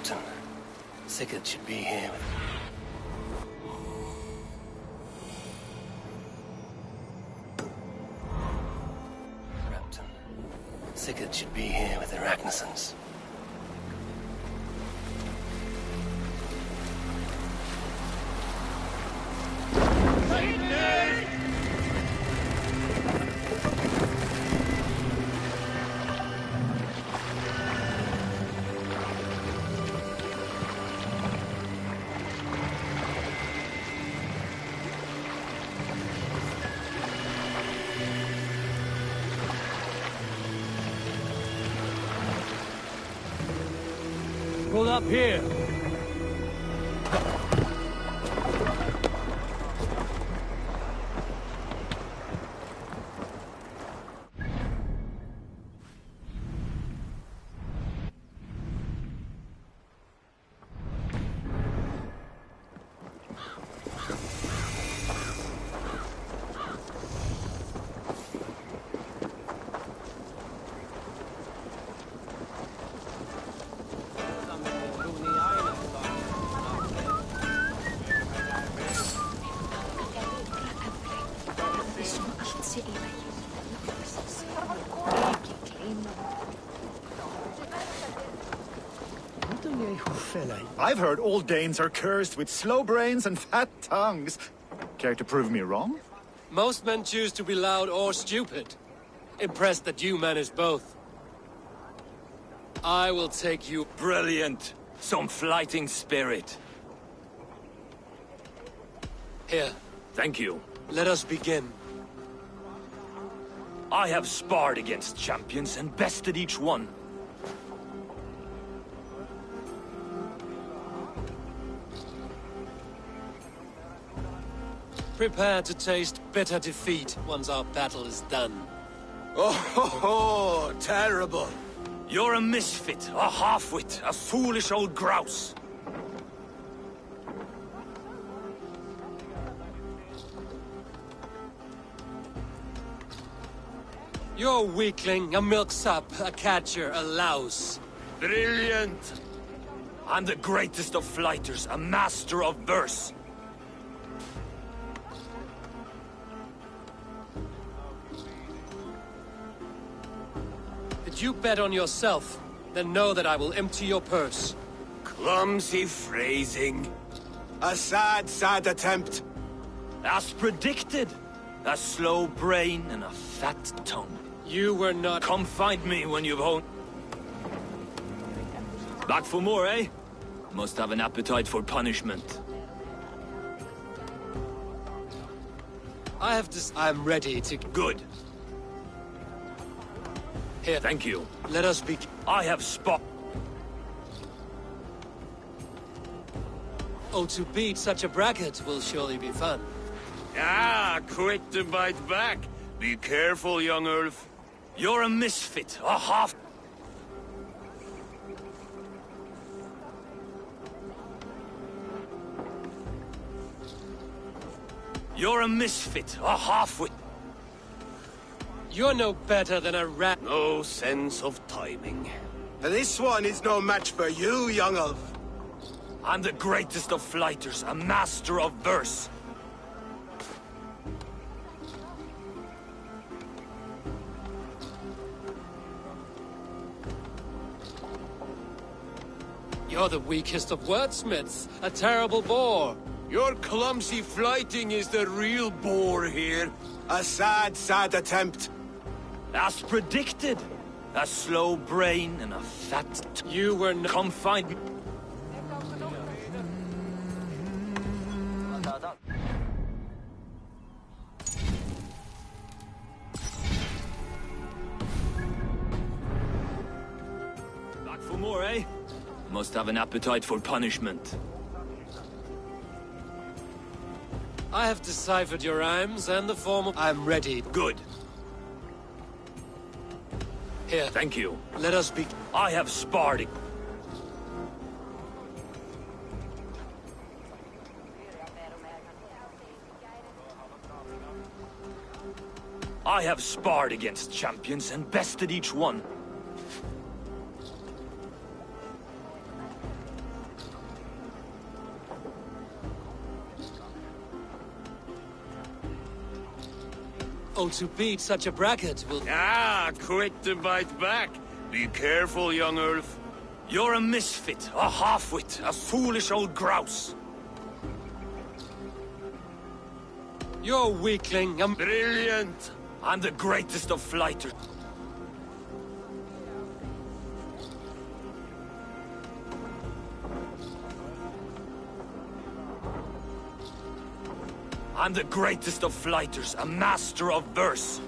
[SPEAKER 10] Captain, Sigurd should be here. Captain, Sigurd should be here with the Ragnarsons.
[SPEAKER 8] Pull up here.
[SPEAKER 17] I've heard all Danes are cursed with slow brains and fat tongues. Care to prove me wrong?
[SPEAKER 4] Most men choose to be loud or stupid. Impressed that you manage both. I will take you.
[SPEAKER 18] Brilliant. Some fighting spirit.
[SPEAKER 4] Here.
[SPEAKER 18] Thank you.
[SPEAKER 4] Let us begin.
[SPEAKER 18] I have sparred against champions and bested each one.
[SPEAKER 4] Prepare to taste bitter defeat once our battle is done.
[SPEAKER 18] Oh, terrible. You're a misfit, a half-wit, a foolish old grouse.
[SPEAKER 4] You're a weakling, a milksop, a catcher, a louse.
[SPEAKER 18] Brilliant. I'm the greatest of fighters, a master of verse.
[SPEAKER 4] Did you bet on yourself? Then know that I will empty your purse.
[SPEAKER 18] Clumsy phrasing.
[SPEAKER 14] A sad, sad attempt.
[SPEAKER 18] As predicted. A slow brain and a fat tongue.
[SPEAKER 4] You were not—
[SPEAKER 18] Come find me when you've honed. Back for more, eh? Must have an appetite for punishment.
[SPEAKER 4] I'm ready to—
[SPEAKER 18] Good.
[SPEAKER 4] Here.
[SPEAKER 18] Thank you.
[SPEAKER 4] Let us be—
[SPEAKER 18] I have spot.
[SPEAKER 4] Oh, to beat such a bracket will surely be fun.
[SPEAKER 18] Ah, quick to bite back. Be careful, young Ulf. You're a misfit, a half... You're a misfit, a half-wit.
[SPEAKER 4] You're no better than a rat.
[SPEAKER 14] No sense of timing. This one is no match for you, young Ulf.
[SPEAKER 18] I'm the greatest of fighters, a master of verse.
[SPEAKER 4] You're the weakest of wordsmiths, a terrible bore.
[SPEAKER 14] Your clumsy flighting is the real bore here. A sad, sad attempt.
[SPEAKER 18] As predicted. A slow brain and a fat...
[SPEAKER 4] You were not...
[SPEAKER 18] Come find me. Back for more, eh? Must have an appetite for punishment.
[SPEAKER 4] I have deciphered your rhymes and the form of... I'm ready.
[SPEAKER 18] Good.
[SPEAKER 4] Here.
[SPEAKER 18] Thank you.
[SPEAKER 4] Let us be...
[SPEAKER 18] I have sparred. I have sparred against champions and bested each one.
[SPEAKER 4] Oh, to beat such a bracket will...
[SPEAKER 18] Ah, quick to bite back. Be careful, young Ulf. You're a misfit, a half-wit, a foolish old grouse.
[SPEAKER 4] You're a weakling. I'm...
[SPEAKER 18] Brilliant. I'm the greatest of flighters. I'm the greatest of flighters, a master of verse.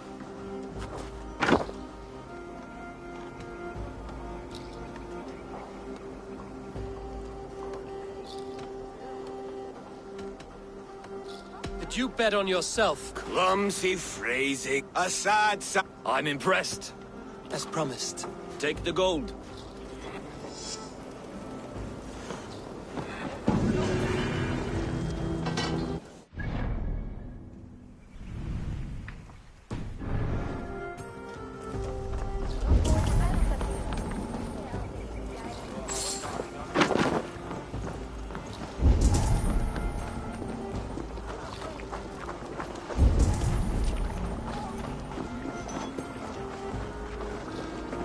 [SPEAKER 4] Did you bet on yourself?
[SPEAKER 18] Clumsy phrasing.
[SPEAKER 5] A sad
[SPEAKER 18] I'm impressed.
[SPEAKER 4] As promised.
[SPEAKER 18] Take the gold.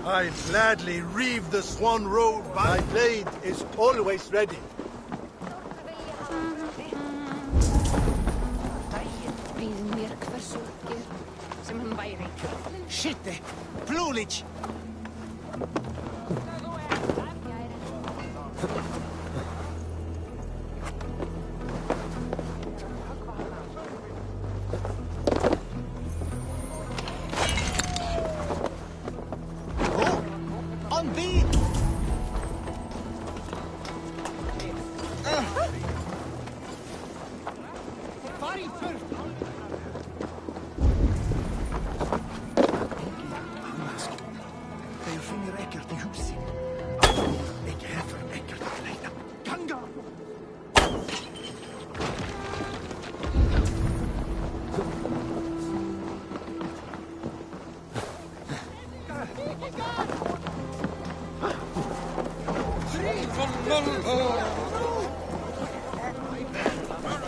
[SPEAKER 19] I'd gladly reave the Swan Road. My blade is always ready.
[SPEAKER 16] Skytte! Plulich!
[SPEAKER 5] On beat!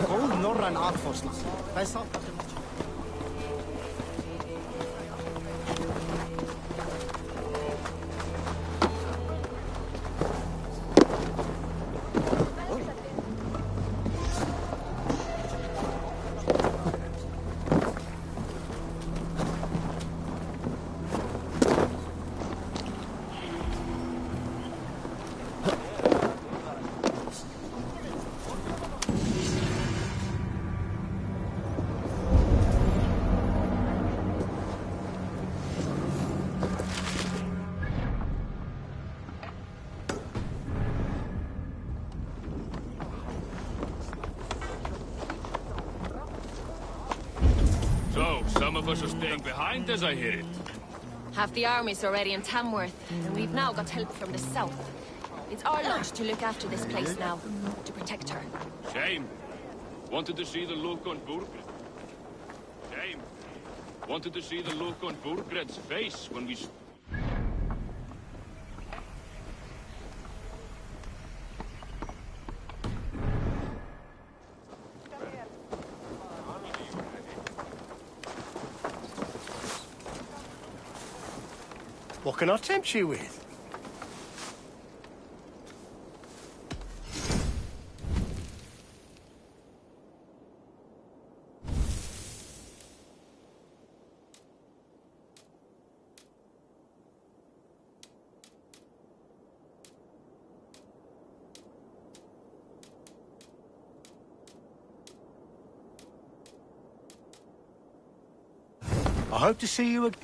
[SPEAKER 16] Góð norræn atforsla. Það er sátt.
[SPEAKER 3] So, some of us are staying behind as I hear it.
[SPEAKER 11] Half the army's already in Tamworth, and we've now got help from the south. It's our lot to look after this place now, to protect her.
[SPEAKER 3] Shame. Wanted to see the look on Burgred. Shame. Wanted to see the look on Burgred's face when we...
[SPEAKER 19] What can I tempt you with? I hope to see you again.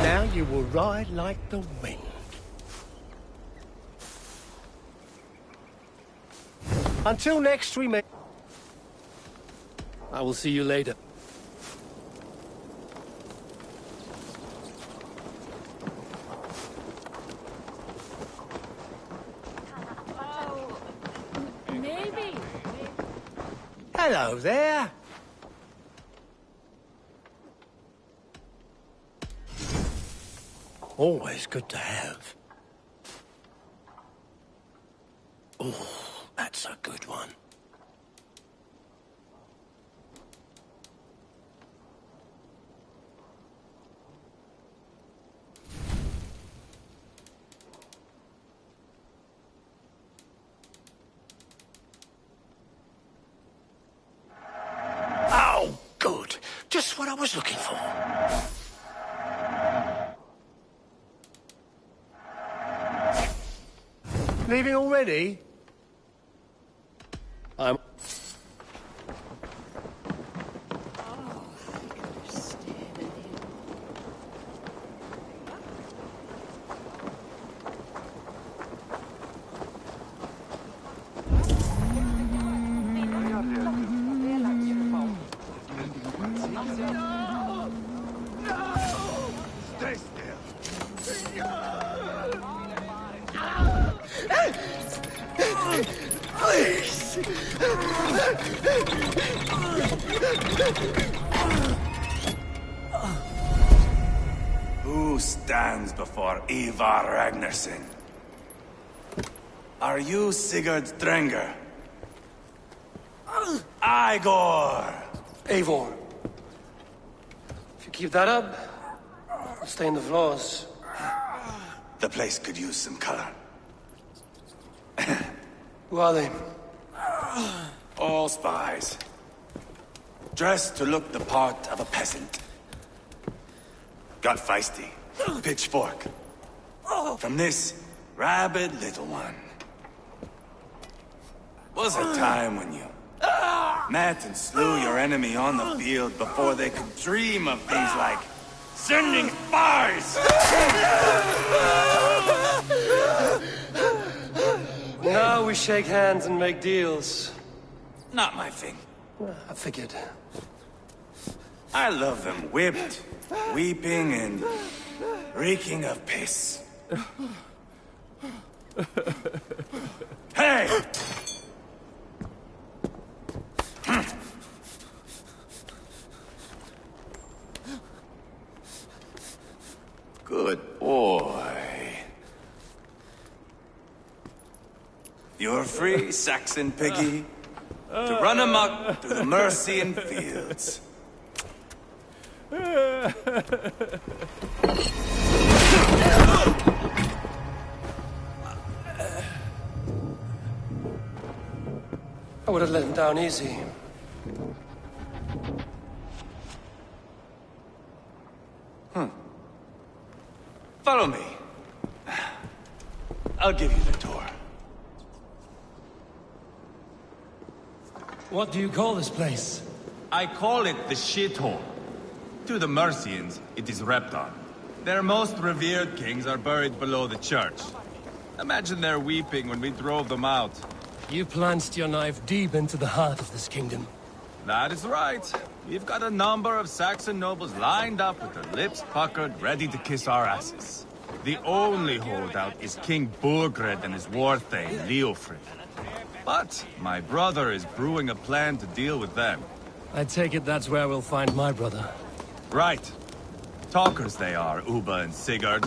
[SPEAKER 19] Now you will ride like the wind. Until next we meet.
[SPEAKER 4] I will see you later.
[SPEAKER 11] Maybe.
[SPEAKER 19] Hello there. always good to have. Oh, that's a good one. Oh, good. Just what I was looking for. Leaving already? I'm...
[SPEAKER 14] Stay still.
[SPEAKER 19] Please!
[SPEAKER 18] Who stands before Ivar Ragnarsson? Are you Sigurd Drenger? Igor!
[SPEAKER 4] Eivor. If you keep that up, I'll stain the floors.
[SPEAKER 18] The place could use some color.
[SPEAKER 4] Who are they?
[SPEAKER 18] All spies. Dressed to look the part of a peasant. Got feisty. Pitchfork. From this rabid little one. Was a time when you met and slew your enemy on the field before they could dream of things like sending spies!
[SPEAKER 4] Now we shake hands and make deals.
[SPEAKER 18] Not my thing.
[SPEAKER 4] I figured.
[SPEAKER 18] I love them whipped, weeping, and reeking of piss. Hey! Good boy. You're free, Saxon piggy, to run amok through the Mercian fields.
[SPEAKER 4] I would have let him down easy.
[SPEAKER 18] Follow me. I'll give you the tour.
[SPEAKER 4] What do you call this place?
[SPEAKER 20] I call it the shithole. To the Mercians, it is Repton. Their most revered kings are buried below the church. Imagine their weeping when we drove them out.
[SPEAKER 4] You plunged your knife deep into the heart of this kingdom.
[SPEAKER 20] That is right. We've got a number of Saxon nobles lined up with their lips puckered, ready to kiss our asses. The only holdout is King Burgred and his war thane, Leofrid. But my brother is brewing a plan to deal with them.
[SPEAKER 4] I take it that's where we'll find my brother.
[SPEAKER 20] Right. Talkers they are, Uba and Sigurd.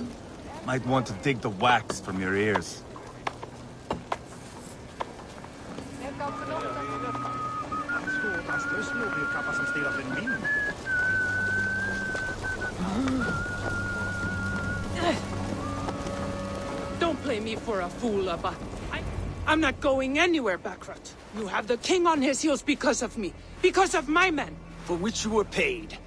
[SPEAKER 20] Might want to dig the wax from your ears.
[SPEAKER 2] Don't play me for a fool, Abba. I'm not going anywhere, Backrot. You have the king on his heels because of me. Because of my men.
[SPEAKER 21] For which you were paid.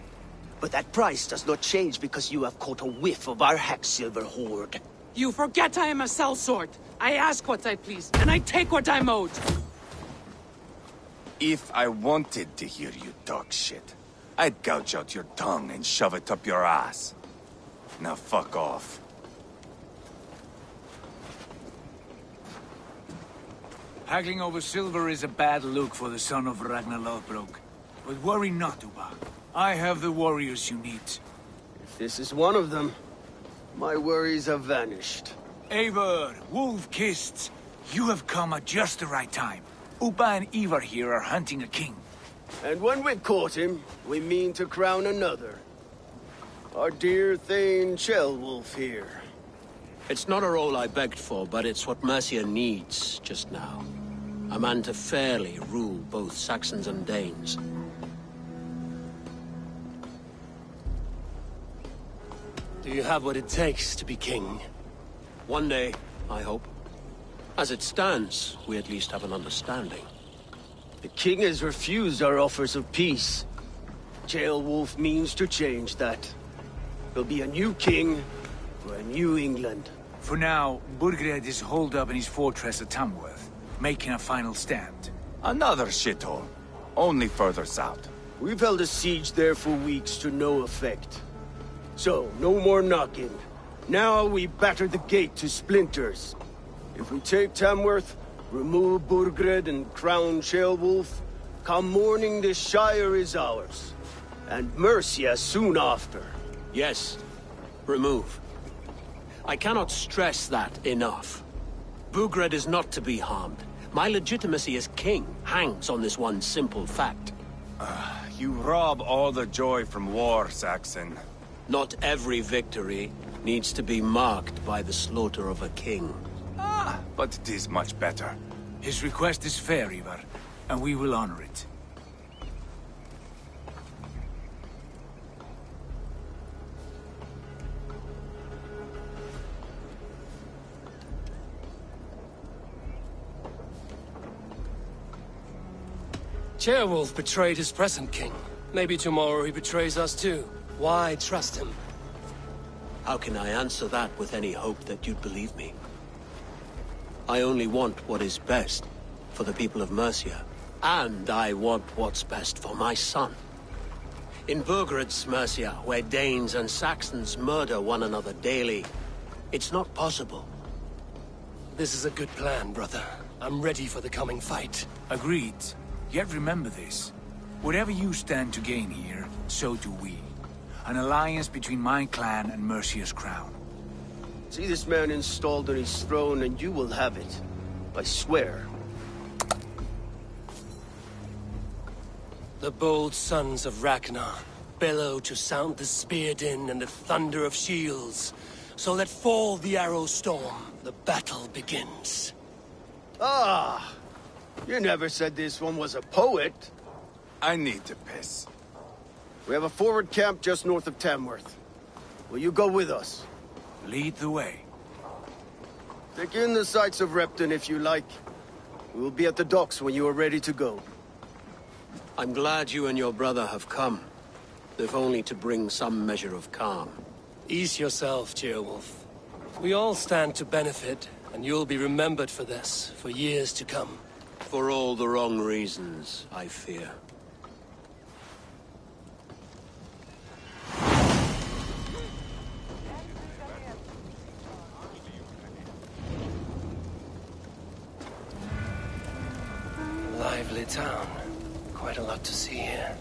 [SPEAKER 21] But that price does not change because you have caught a whiff of our Hacksilver hoard.
[SPEAKER 2] You forget I am a sellsword. I ask what I please, and I take what I'm owed.
[SPEAKER 18] If I wanted to hear you talk shit, I'd gouge out your tongue and shove it up your ass. Now fuck off.
[SPEAKER 16] Haggling over silver is a bad look for the son of Ragnar Lothbrok. But worry not, Uba. I have the warriors you need.
[SPEAKER 21] If this is one of them, my worries have vanished.
[SPEAKER 16] Eivor, Wolf-Kissed, you have come at just the right time. Uba and Ivar here are hunting a king.
[SPEAKER 21] And when we've caught him, we mean to crown another. Our dear Thane Ceolwulf here.
[SPEAKER 5] It's not a role I begged for, but it's what Mercia needs just now. A man to fairly rule both Saxons and Danes.
[SPEAKER 4] Do you have what it takes to be king?
[SPEAKER 5] One day, I hope. As it stands, we at least have an understanding.
[SPEAKER 21] The king has refused our offers of peace. Ceolwulf means to change that. There'll be a new king for a new England.
[SPEAKER 16] For now, Burgred is holed up in his fortress at Tamworth, making a final stand.
[SPEAKER 13] Another shithole. Only further south.
[SPEAKER 21] We've held a siege there for weeks to no effect. So, no more knocking. Now we batter the gate to splinters. If we take Tamworth, remove Burgred and crown Ceolwulf, come morning the Shire is ours. And Mercia soon after.
[SPEAKER 5] Yes, remove. I cannot stress that enough. Burgred is not to be harmed. My legitimacy as king hangs on this one simple fact.
[SPEAKER 18] You rob all the joy from war, Saxon.
[SPEAKER 5] Not every victory needs to be marked by the slaughter of a king.
[SPEAKER 13] But it is much better.
[SPEAKER 16] His request is fair, Ivar, and we will honor it.
[SPEAKER 4] Ceolwulf betrayed his present king. Maybe tomorrow he betrays us too. Why trust him?
[SPEAKER 5] How can I answer that with any hope that you'd believe me? I only want what is best for the people of Mercia. And I want what's best for my son. In Burgred's Mercia, where Danes and Saxons murder one another daily, it's not possible.
[SPEAKER 4] This is a good plan, brother. I'm ready for the coming fight.
[SPEAKER 16] Agreed. Yet remember this. Whatever you stand to gain here, so do we. An alliance between my clan and Mercia's crown.
[SPEAKER 21] See this man installed on his throne and you will have it. I swear.
[SPEAKER 4] The bold sons of Ragnar bellow to sound the spear din and the thunder of shields. So let fall the arrow storm. The battle begins.
[SPEAKER 21] Ah! You never said this one was a poet.
[SPEAKER 13] I need to piss.
[SPEAKER 21] We have a forward camp just north of Tamworth. Will you go with us?
[SPEAKER 16] Lead the way.
[SPEAKER 21] Take in the sights of Repton if you like. We will be at the docks when you are ready to go.
[SPEAKER 5] I'm glad you and your brother have come, if only to bring some measure of calm.
[SPEAKER 4] Ease yourself, Ceolwulf. We all stand to benefit, and you'll be remembered for this, for years to come.
[SPEAKER 5] For all the wrong reasons, I fear.
[SPEAKER 4] Lively town. Quite a lot to see here.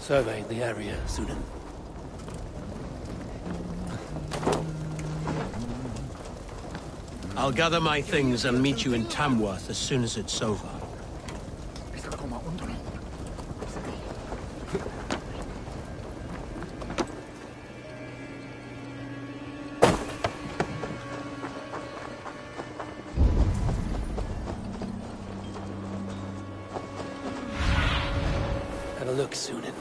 [SPEAKER 4] survey the area, Sunan.
[SPEAKER 6] I'll gather my things and meet you in Tamworth as soon as it's over.
[SPEAKER 4] Have a look, Sunan.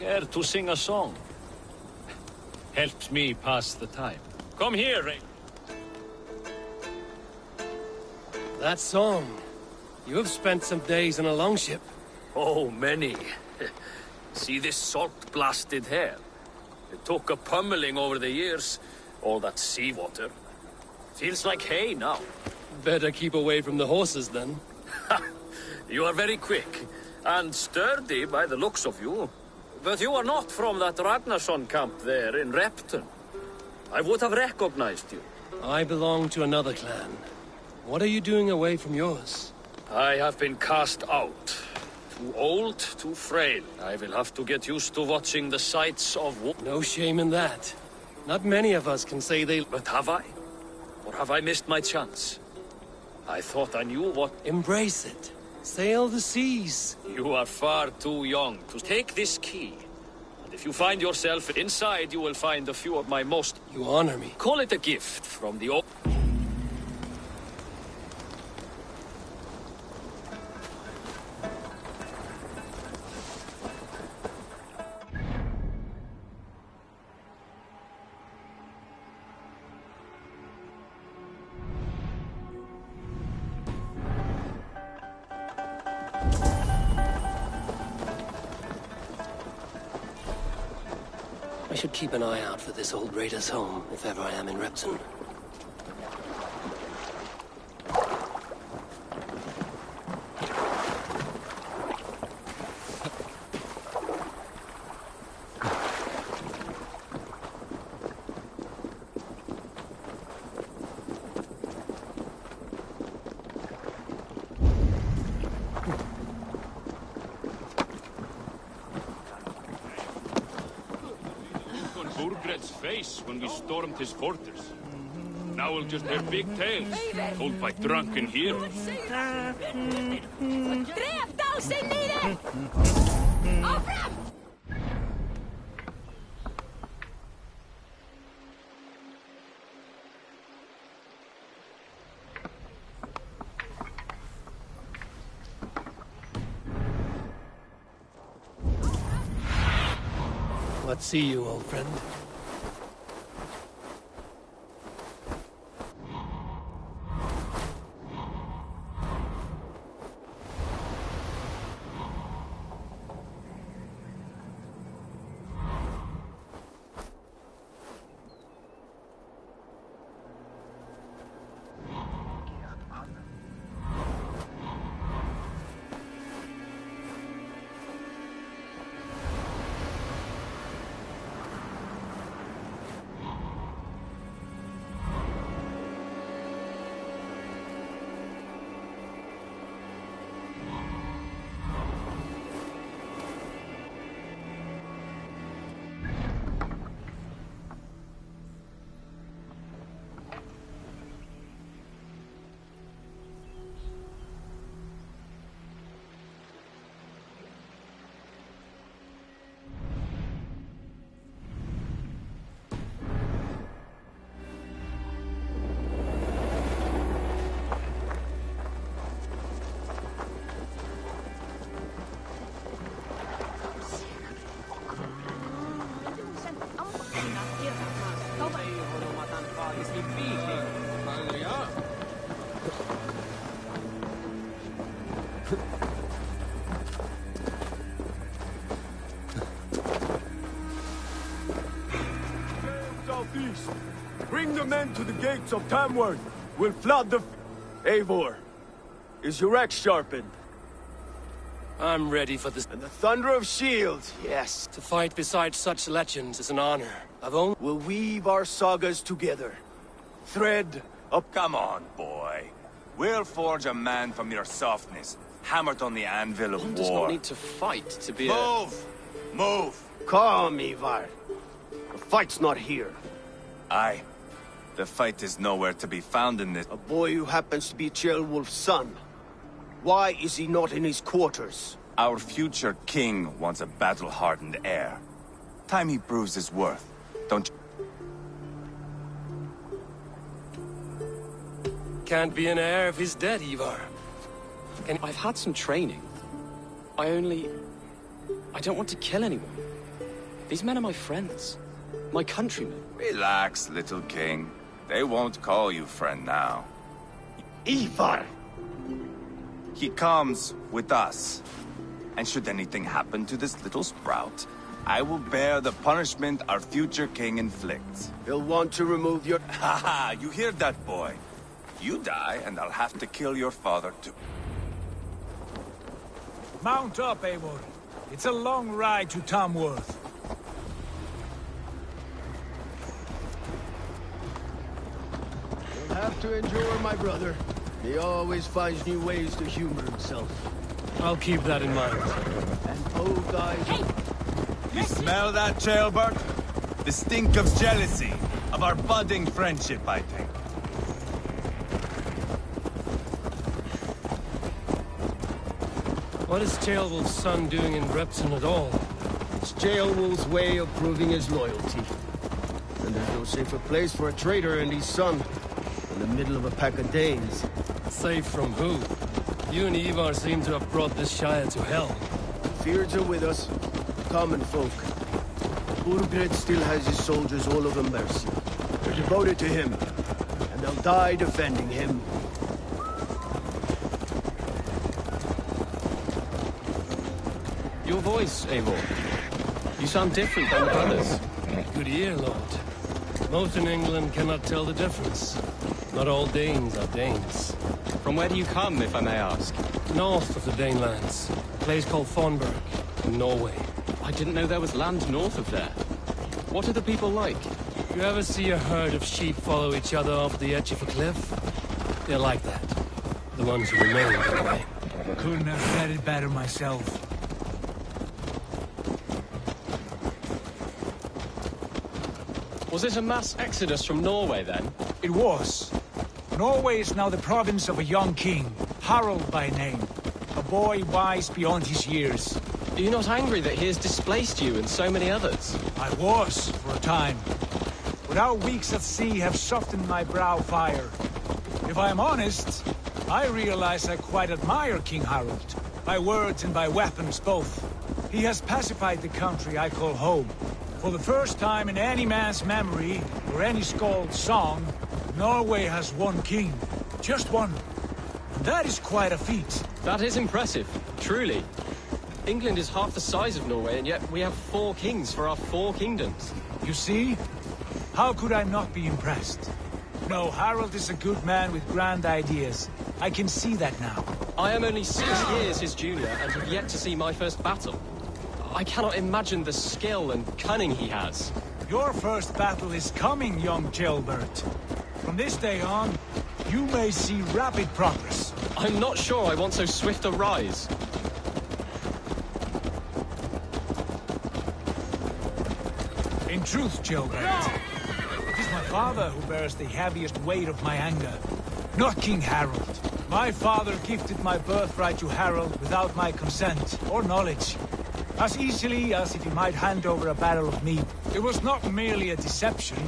[SPEAKER 8] Care to sing a song? Helps me pass the time. Come here, Ray.
[SPEAKER 4] That song. You have spent some days in a longship.
[SPEAKER 1] Oh, many. See this salt-blasted hair? It took a pummeling over the years. All that seawater. Feels like hay now.
[SPEAKER 4] Better keep away from the horses, then.
[SPEAKER 1] You are very quick. And sturdy by the looks of you. But you are not from that Ragnarsson camp there in Repton. I would have recognized you.
[SPEAKER 4] I belong to another clan. What are you doing away from yours?
[SPEAKER 1] I have been cast out. Too old, too frail. I will have to get used to watching the sights of war.
[SPEAKER 4] No shame in that. Not many of us can say they...
[SPEAKER 1] But have I? Or have I missed my chance? I thought I knew what...
[SPEAKER 4] Embrace it. Sail the seas.
[SPEAKER 1] You are far too young to take this key. And if you find yourself inside, you will find a few of my most...
[SPEAKER 4] You honor me.
[SPEAKER 1] Call it a gift from the...
[SPEAKER 10] I should keep an eye out for this old raider's home, if ever I am in Repton.
[SPEAKER 3] Burgred's face when we stormed his fortress. Now we'll just hear big tales told by drunken heroes.
[SPEAKER 4] Let's see you, old friend.
[SPEAKER 21] Southeast. Bring the men to the gates of Tamworth. We'll flood the... Eivor, is your axe sharpened?
[SPEAKER 4] I'm ready for this.
[SPEAKER 21] And the thunder of shields, yes.
[SPEAKER 4] To fight beside such legends is an honor.
[SPEAKER 21] We'll weave our sagas together. Thread up...
[SPEAKER 18] Come on, boy. We'll forge a man from your softness, hammered on the anvil of war.
[SPEAKER 22] One does not need to fight to be
[SPEAKER 18] Move! Move!
[SPEAKER 21] Calm, Ivar. The fight's not here.
[SPEAKER 18] Aye. The fight is nowhere to be found in this.
[SPEAKER 21] A boy who happens to be Ceolwulf's son. Why is he not in his quarters?
[SPEAKER 18] Our future king wants a battle-hardened heir. Time he proves his worth, don't you?
[SPEAKER 4] Can't be an heir if he's dead, Ivar.
[SPEAKER 22] I've had some training. I don't want to kill anyone. These men are my friends. My countrymen.
[SPEAKER 18] Relax, little king. They won't call you friend now.
[SPEAKER 14] Ivar!
[SPEAKER 18] He comes with us. And should anything happen to this little sprout, I will bear the punishment our future king inflicts.
[SPEAKER 14] He'll want to remove your...
[SPEAKER 18] Haha, you hear that, boy? You die, and I'll have to kill your father, too.
[SPEAKER 16] Mount up, Eivor. It's a long ride to Tamworth.
[SPEAKER 14] You'll have to endure, my brother. He always finds new ways to humor himself.
[SPEAKER 4] I'll keep that in mind.
[SPEAKER 14] And oh, guys...
[SPEAKER 20] You smell that, Jailbird? The stink of jealousy, of our budding friendship, I think.
[SPEAKER 4] What is Ceolwulf's son doing in Repton at all?
[SPEAKER 14] It's Ceolwulf's way of proving his loyalty. And there's no safer place for a traitor and his son in the middle of a pack of Danes.
[SPEAKER 4] Safe from who? You and Ivar seem to have brought this Shire to hell.
[SPEAKER 14] Fears are with us, common folk. Burgred still has his soldiers all over mercy. They're devoted to him, and they'll die defending him.
[SPEAKER 22] Your voice, Eivor. You sound different than the others.
[SPEAKER 4] Good ear, Lord. Most in England cannot tell the difference. Not all Danes are Danes.
[SPEAKER 22] From where do you come, if I may ask?
[SPEAKER 4] North of the Danelands. A place called Thornburg, in Norway.
[SPEAKER 22] I didn't know there was land north of there. What are the people like?
[SPEAKER 4] You ever see a herd of sheep follow each other off the edge of a cliff? They're like that. The ones who remain, anyway.
[SPEAKER 16] Couldn't have said it better myself.
[SPEAKER 22] Was it a mass exodus from Norway, then?
[SPEAKER 16] It was. Norway is now the province of a young king, Harald by name. A boy wise beyond his years.
[SPEAKER 22] Are you not angry that he has displaced you and so many others?
[SPEAKER 16] I was, for a time. But our weeks at sea have softened my brow fire. If I am honest, I realize I quite admire King Harald. By words and by weapons both. He has pacified the country I call home. For the first time in any man's memory, or any skald's song, Norway has one king. Just one. And that is quite a feat.
[SPEAKER 22] That is impressive, truly. England is half the size of Norway, and yet we have 4 kings for our 4 kingdoms.
[SPEAKER 16] You see? How could I not be impressed? No, Harald is a good man with grand ideas. I can see that now.
[SPEAKER 22] I am only 6 years his junior, and have yet to see my first battle. I cannot imagine the skill and cunning he has.
[SPEAKER 16] Your first battle is coming, young Gilbert. From this day on, you may see rapid progress.
[SPEAKER 22] I'm not sure I want so swift a rise.
[SPEAKER 16] In truth, Gilbert, it is my father who bears the heaviest weight of my anger, not King Harald. My father gifted my birthright to Harald without my consent or knowledge. As easily as if he might hand over a barrel of mead. It was not merely a deception,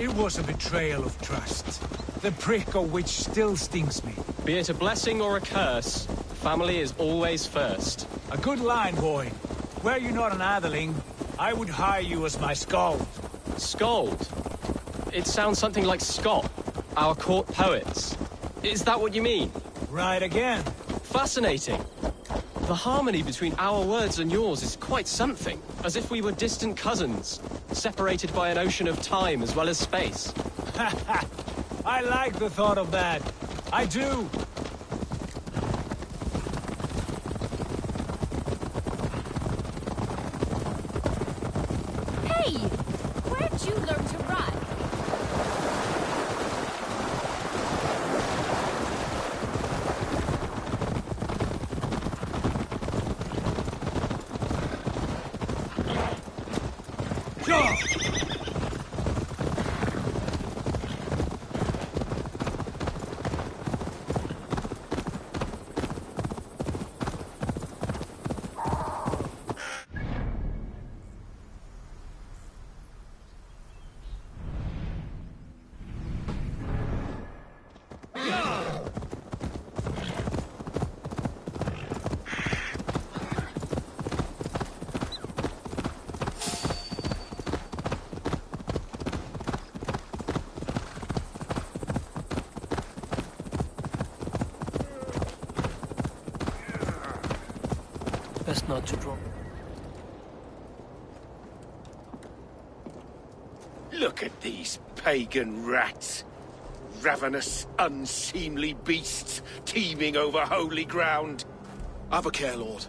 [SPEAKER 16] it was a betrayal of trust. The prick of which still stings me.
[SPEAKER 22] Be it a blessing or a curse, family is always first.
[SPEAKER 16] A good line, boy. Were you not an atheling, I would hire you as my skald.
[SPEAKER 22] Skald? It sounds something like Scott, our court poets. Is that what you mean?
[SPEAKER 16] Right again.
[SPEAKER 22] Fascinating. The harmony between our words and yours is quite something. As if we were distant cousins, separated by an ocean of time as well as space.
[SPEAKER 16] I like the thought of that. I do.
[SPEAKER 11] Hey! Where'd you learn to run?
[SPEAKER 4] best not to draw.
[SPEAKER 9] Look at these pagan rats. Ravenous, unseemly beasts teeming over holy ground.
[SPEAKER 12] Have a care, Lord.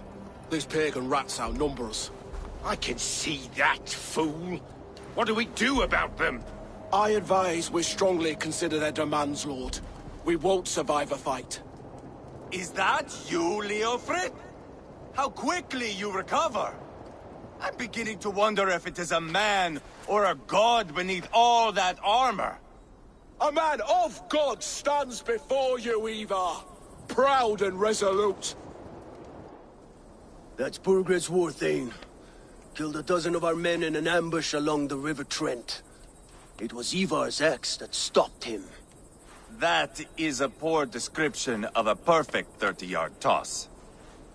[SPEAKER 12] These pagan rats outnumber us.
[SPEAKER 9] I can see that, fool. What do we do about them?
[SPEAKER 12] I advise we strongly consider their demands, Lord. We won't survive a fight.
[SPEAKER 18] Is that you, Leofrid? How quickly you recover! I'm beginning to wonder if it is a man or a god beneath all that armor.
[SPEAKER 12] A man of God stands before you, Ivar. Proud and resolute.
[SPEAKER 21] That's Burgred's Warthane. Killed a dozen of our men in an ambush along the River Trent. It was Ivar's axe that stopped him.
[SPEAKER 18] That is a poor description of a perfect 30-yard toss.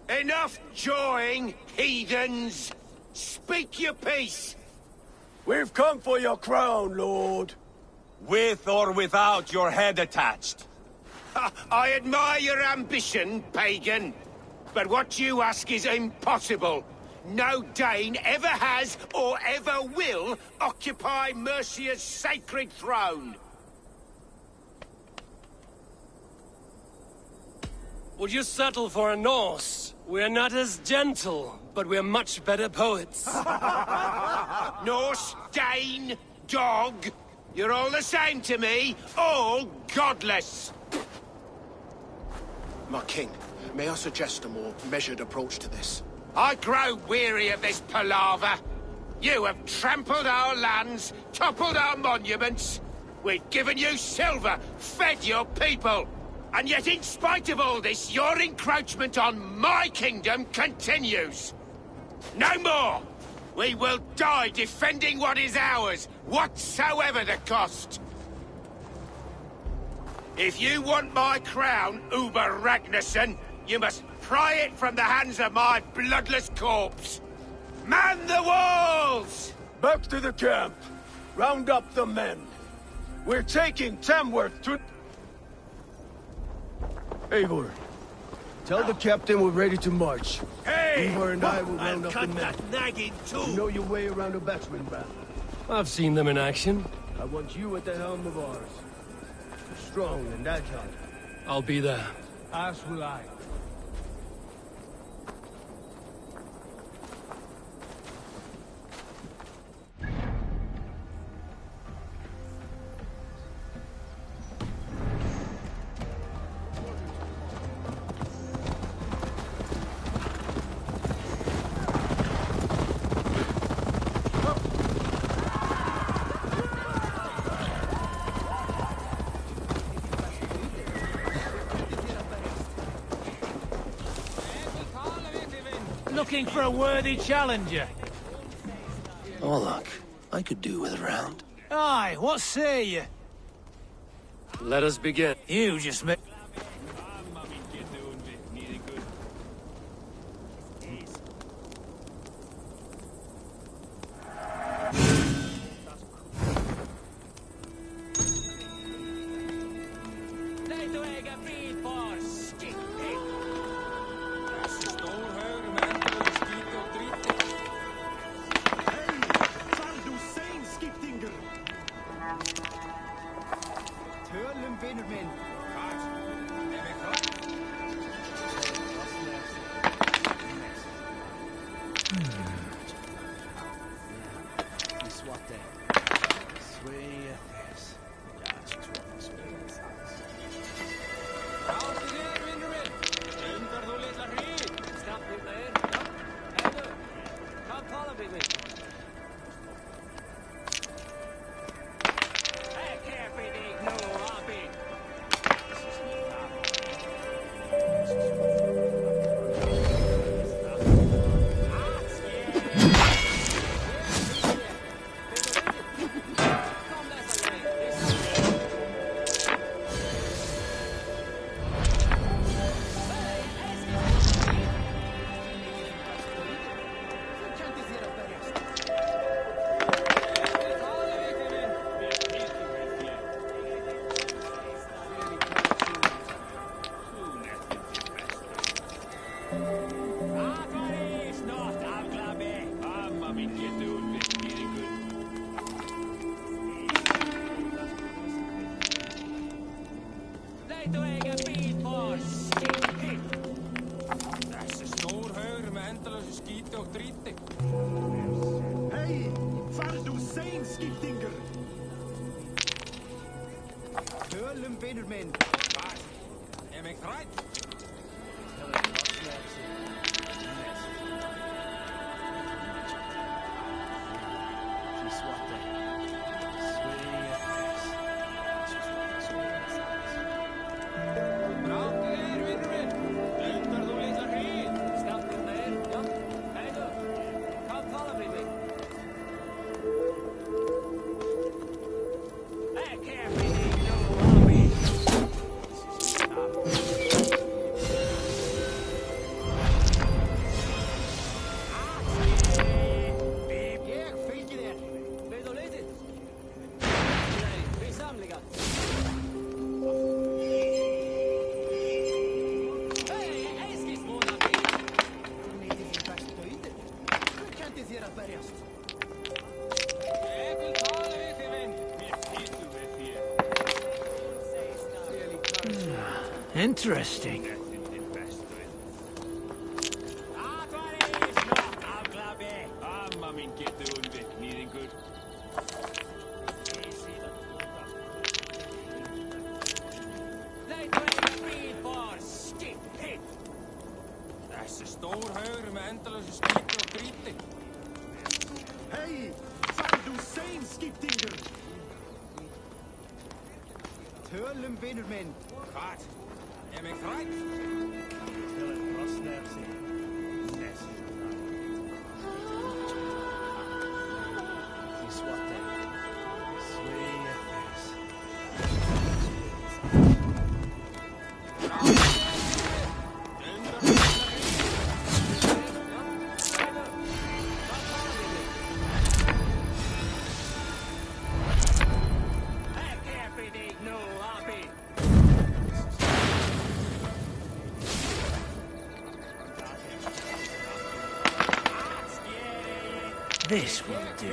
[SPEAKER 9] Enough jawing, heathens! Speak your piece!
[SPEAKER 21] We've come for your crown, Lord.
[SPEAKER 18] With or without your head attached.
[SPEAKER 9] I admire your ambition, pagan. But what you ask is impossible. No Dane ever has or ever will occupy Mercia's sacred throne.
[SPEAKER 4] Would you settle for a Norse? We're not as gentle, but we're much better poets.
[SPEAKER 9] Norse, Dane, dog. You're all the same to me. All godless.
[SPEAKER 12] My king, may I suggest a more measured approach to this?
[SPEAKER 9] I grow weary of this palaver. You have trampled our lands, toppled our monuments. We've given you silver, fed your people. And yet, in spite of all this, your encroachment on my kingdom continues. No more! We will die defending what is ours, whatsoever the cost. If you want my crown, Uber Ragnarsson, you must pry it from the hands of my bloodless corpse. Man the walls!
[SPEAKER 21] Back to the camp. Round up the men. We're taking Tamworth to... Eivor, tell the captain we're ready to march.
[SPEAKER 9] Hey!
[SPEAKER 21] Eivor and I will round up the men.
[SPEAKER 9] That nagging too.
[SPEAKER 21] You know your way around a batsman, Val.
[SPEAKER 4] I've seen them in action.
[SPEAKER 21] I want you at the helm of ours. Strong and agile.
[SPEAKER 4] I'll be there.
[SPEAKER 16] As will I.
[SPEAKER 23] Looking for a worthy challenger.
[SPEAKER 10] Orlok, I could do with a round.
[SPEAKER 23] Aye, what say you?
[SPEAKER 4] Let us begin.
[SPEAKER 23] You just met. Tölum vinur minn.
[SPEAKER 18] Vad? Mig rätt?
[SPEAKER 23] Interesting.
[SPEAKER 18] Þessi stór haugur með endalösu skíti og gríti.
[SPEAKER 19] Hej! Fan du sein, skiptingur!
[SPEAKER 23] Tölum vinur minn.
[SPEAKER 18] Hvað? Mig rætt?
[SPEAKER 23] This will do.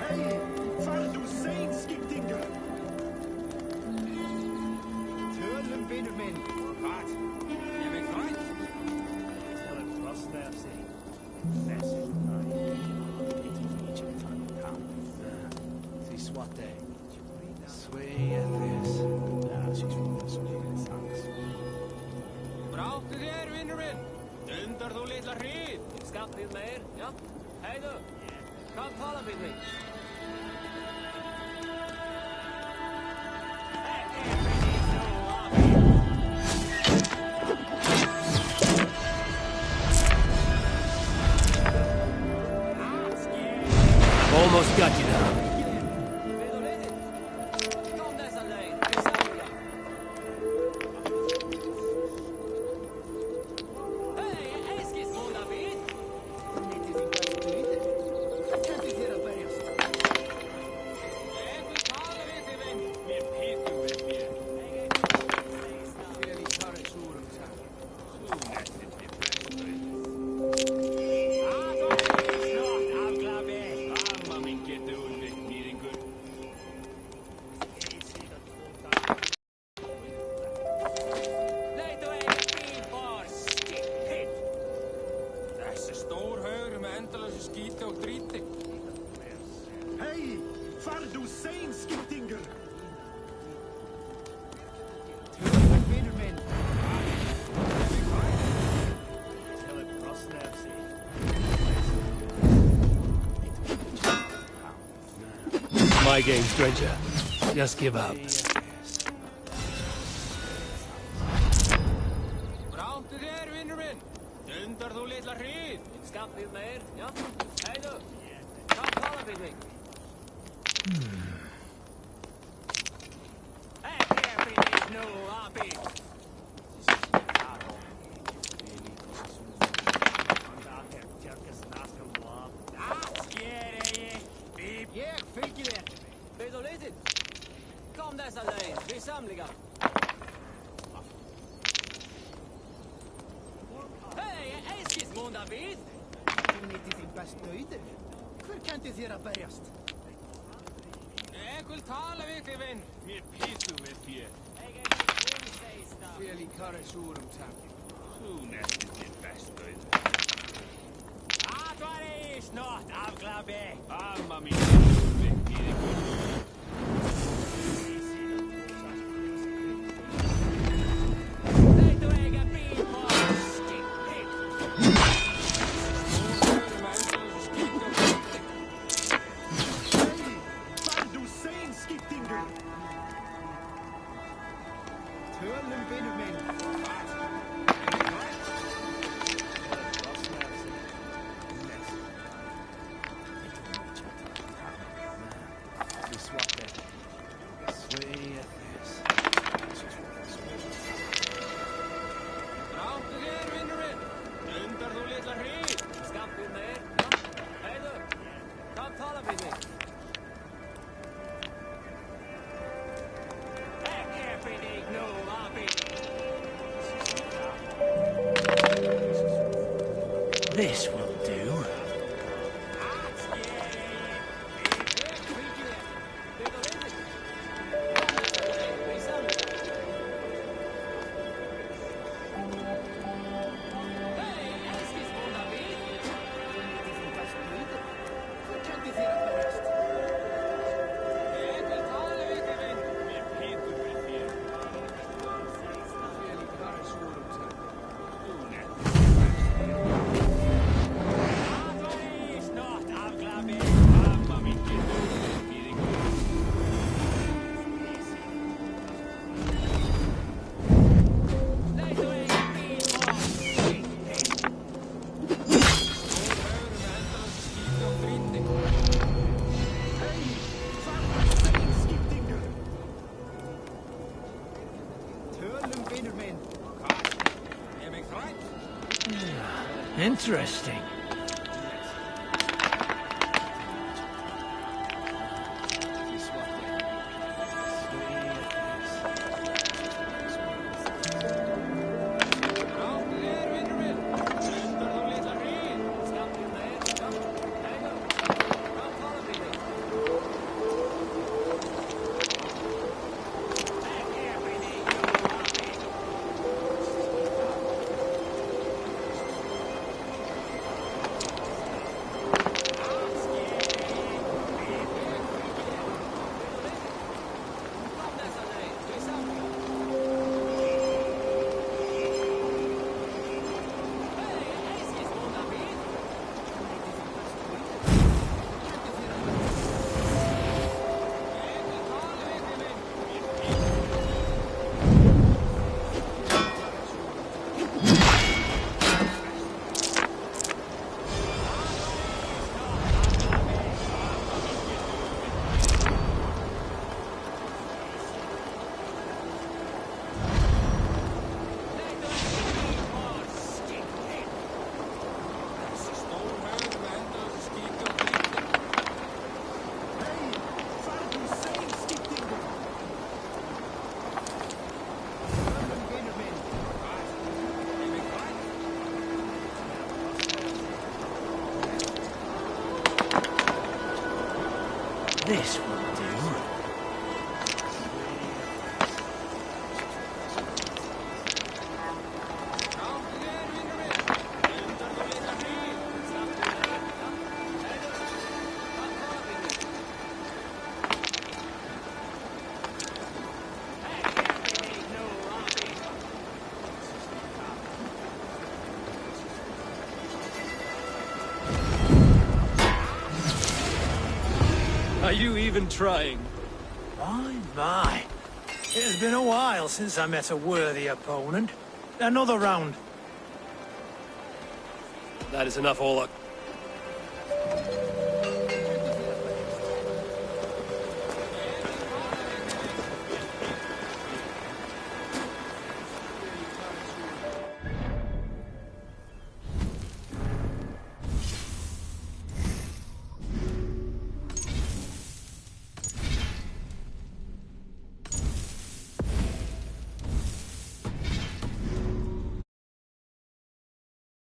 [SPEAKER 19] Hej! Fan du sein, skiptingur!
[SPEAKER 23] Tölum vinur minn.
[SPEAKER 18] Hvað? Mig rætt? Bráttu þér, vinur minn! Dundar þú litla hríð!
[SPEAKER 1] Skaffið meir, ja. Hei du! Kom tala við mig.
[SPEAKER 21] Almost got you now.
[SPEAKER 19] Hej! Fan du sein, skiptingur!
[SPEAKER 23] Tölum vinur minn.
[SPEAKER 4] My game, stranger. Just give up.
[SPEAKER 18] Bráttu þér, vinur minn! Dundar þú litla hríð!
[SPEAKER 1] Skaffið meir, ja. Hei du! Kom tala við mig.
[SPEAKER 23] Jeg fylgjer etter meg.
[SPEAKER 7] Bedoleten. Kom dessa lein, vi är samliga. Hej, älskis mån David!
[SPEAKER 23] Om inte din bäst nöjder. Hur kan det dera bergast?
[SPEAKER 7] Jag vill tala med dig, vän.
[SPEAKER 3] Mir pitu med fjä.
[SPEAKER 23] Fieli kare suurum tampi.
[SPEAKER 3] Sun efter din bästöjd.
[SPEAKER 7] Atvari snart avglabbe.
[SPEAKER 3] Amma min
[SPEAKER 6] This will do.
[SPEAKER 23] Interesting.
[SPEAKER 6] This will do.
[SPEAKER 22] Are you even trying?
[SPEAKER 16] My. It has been a while since I met a worthy opponent. Another round.
[SPEAKER 22] That is enough, Orlok.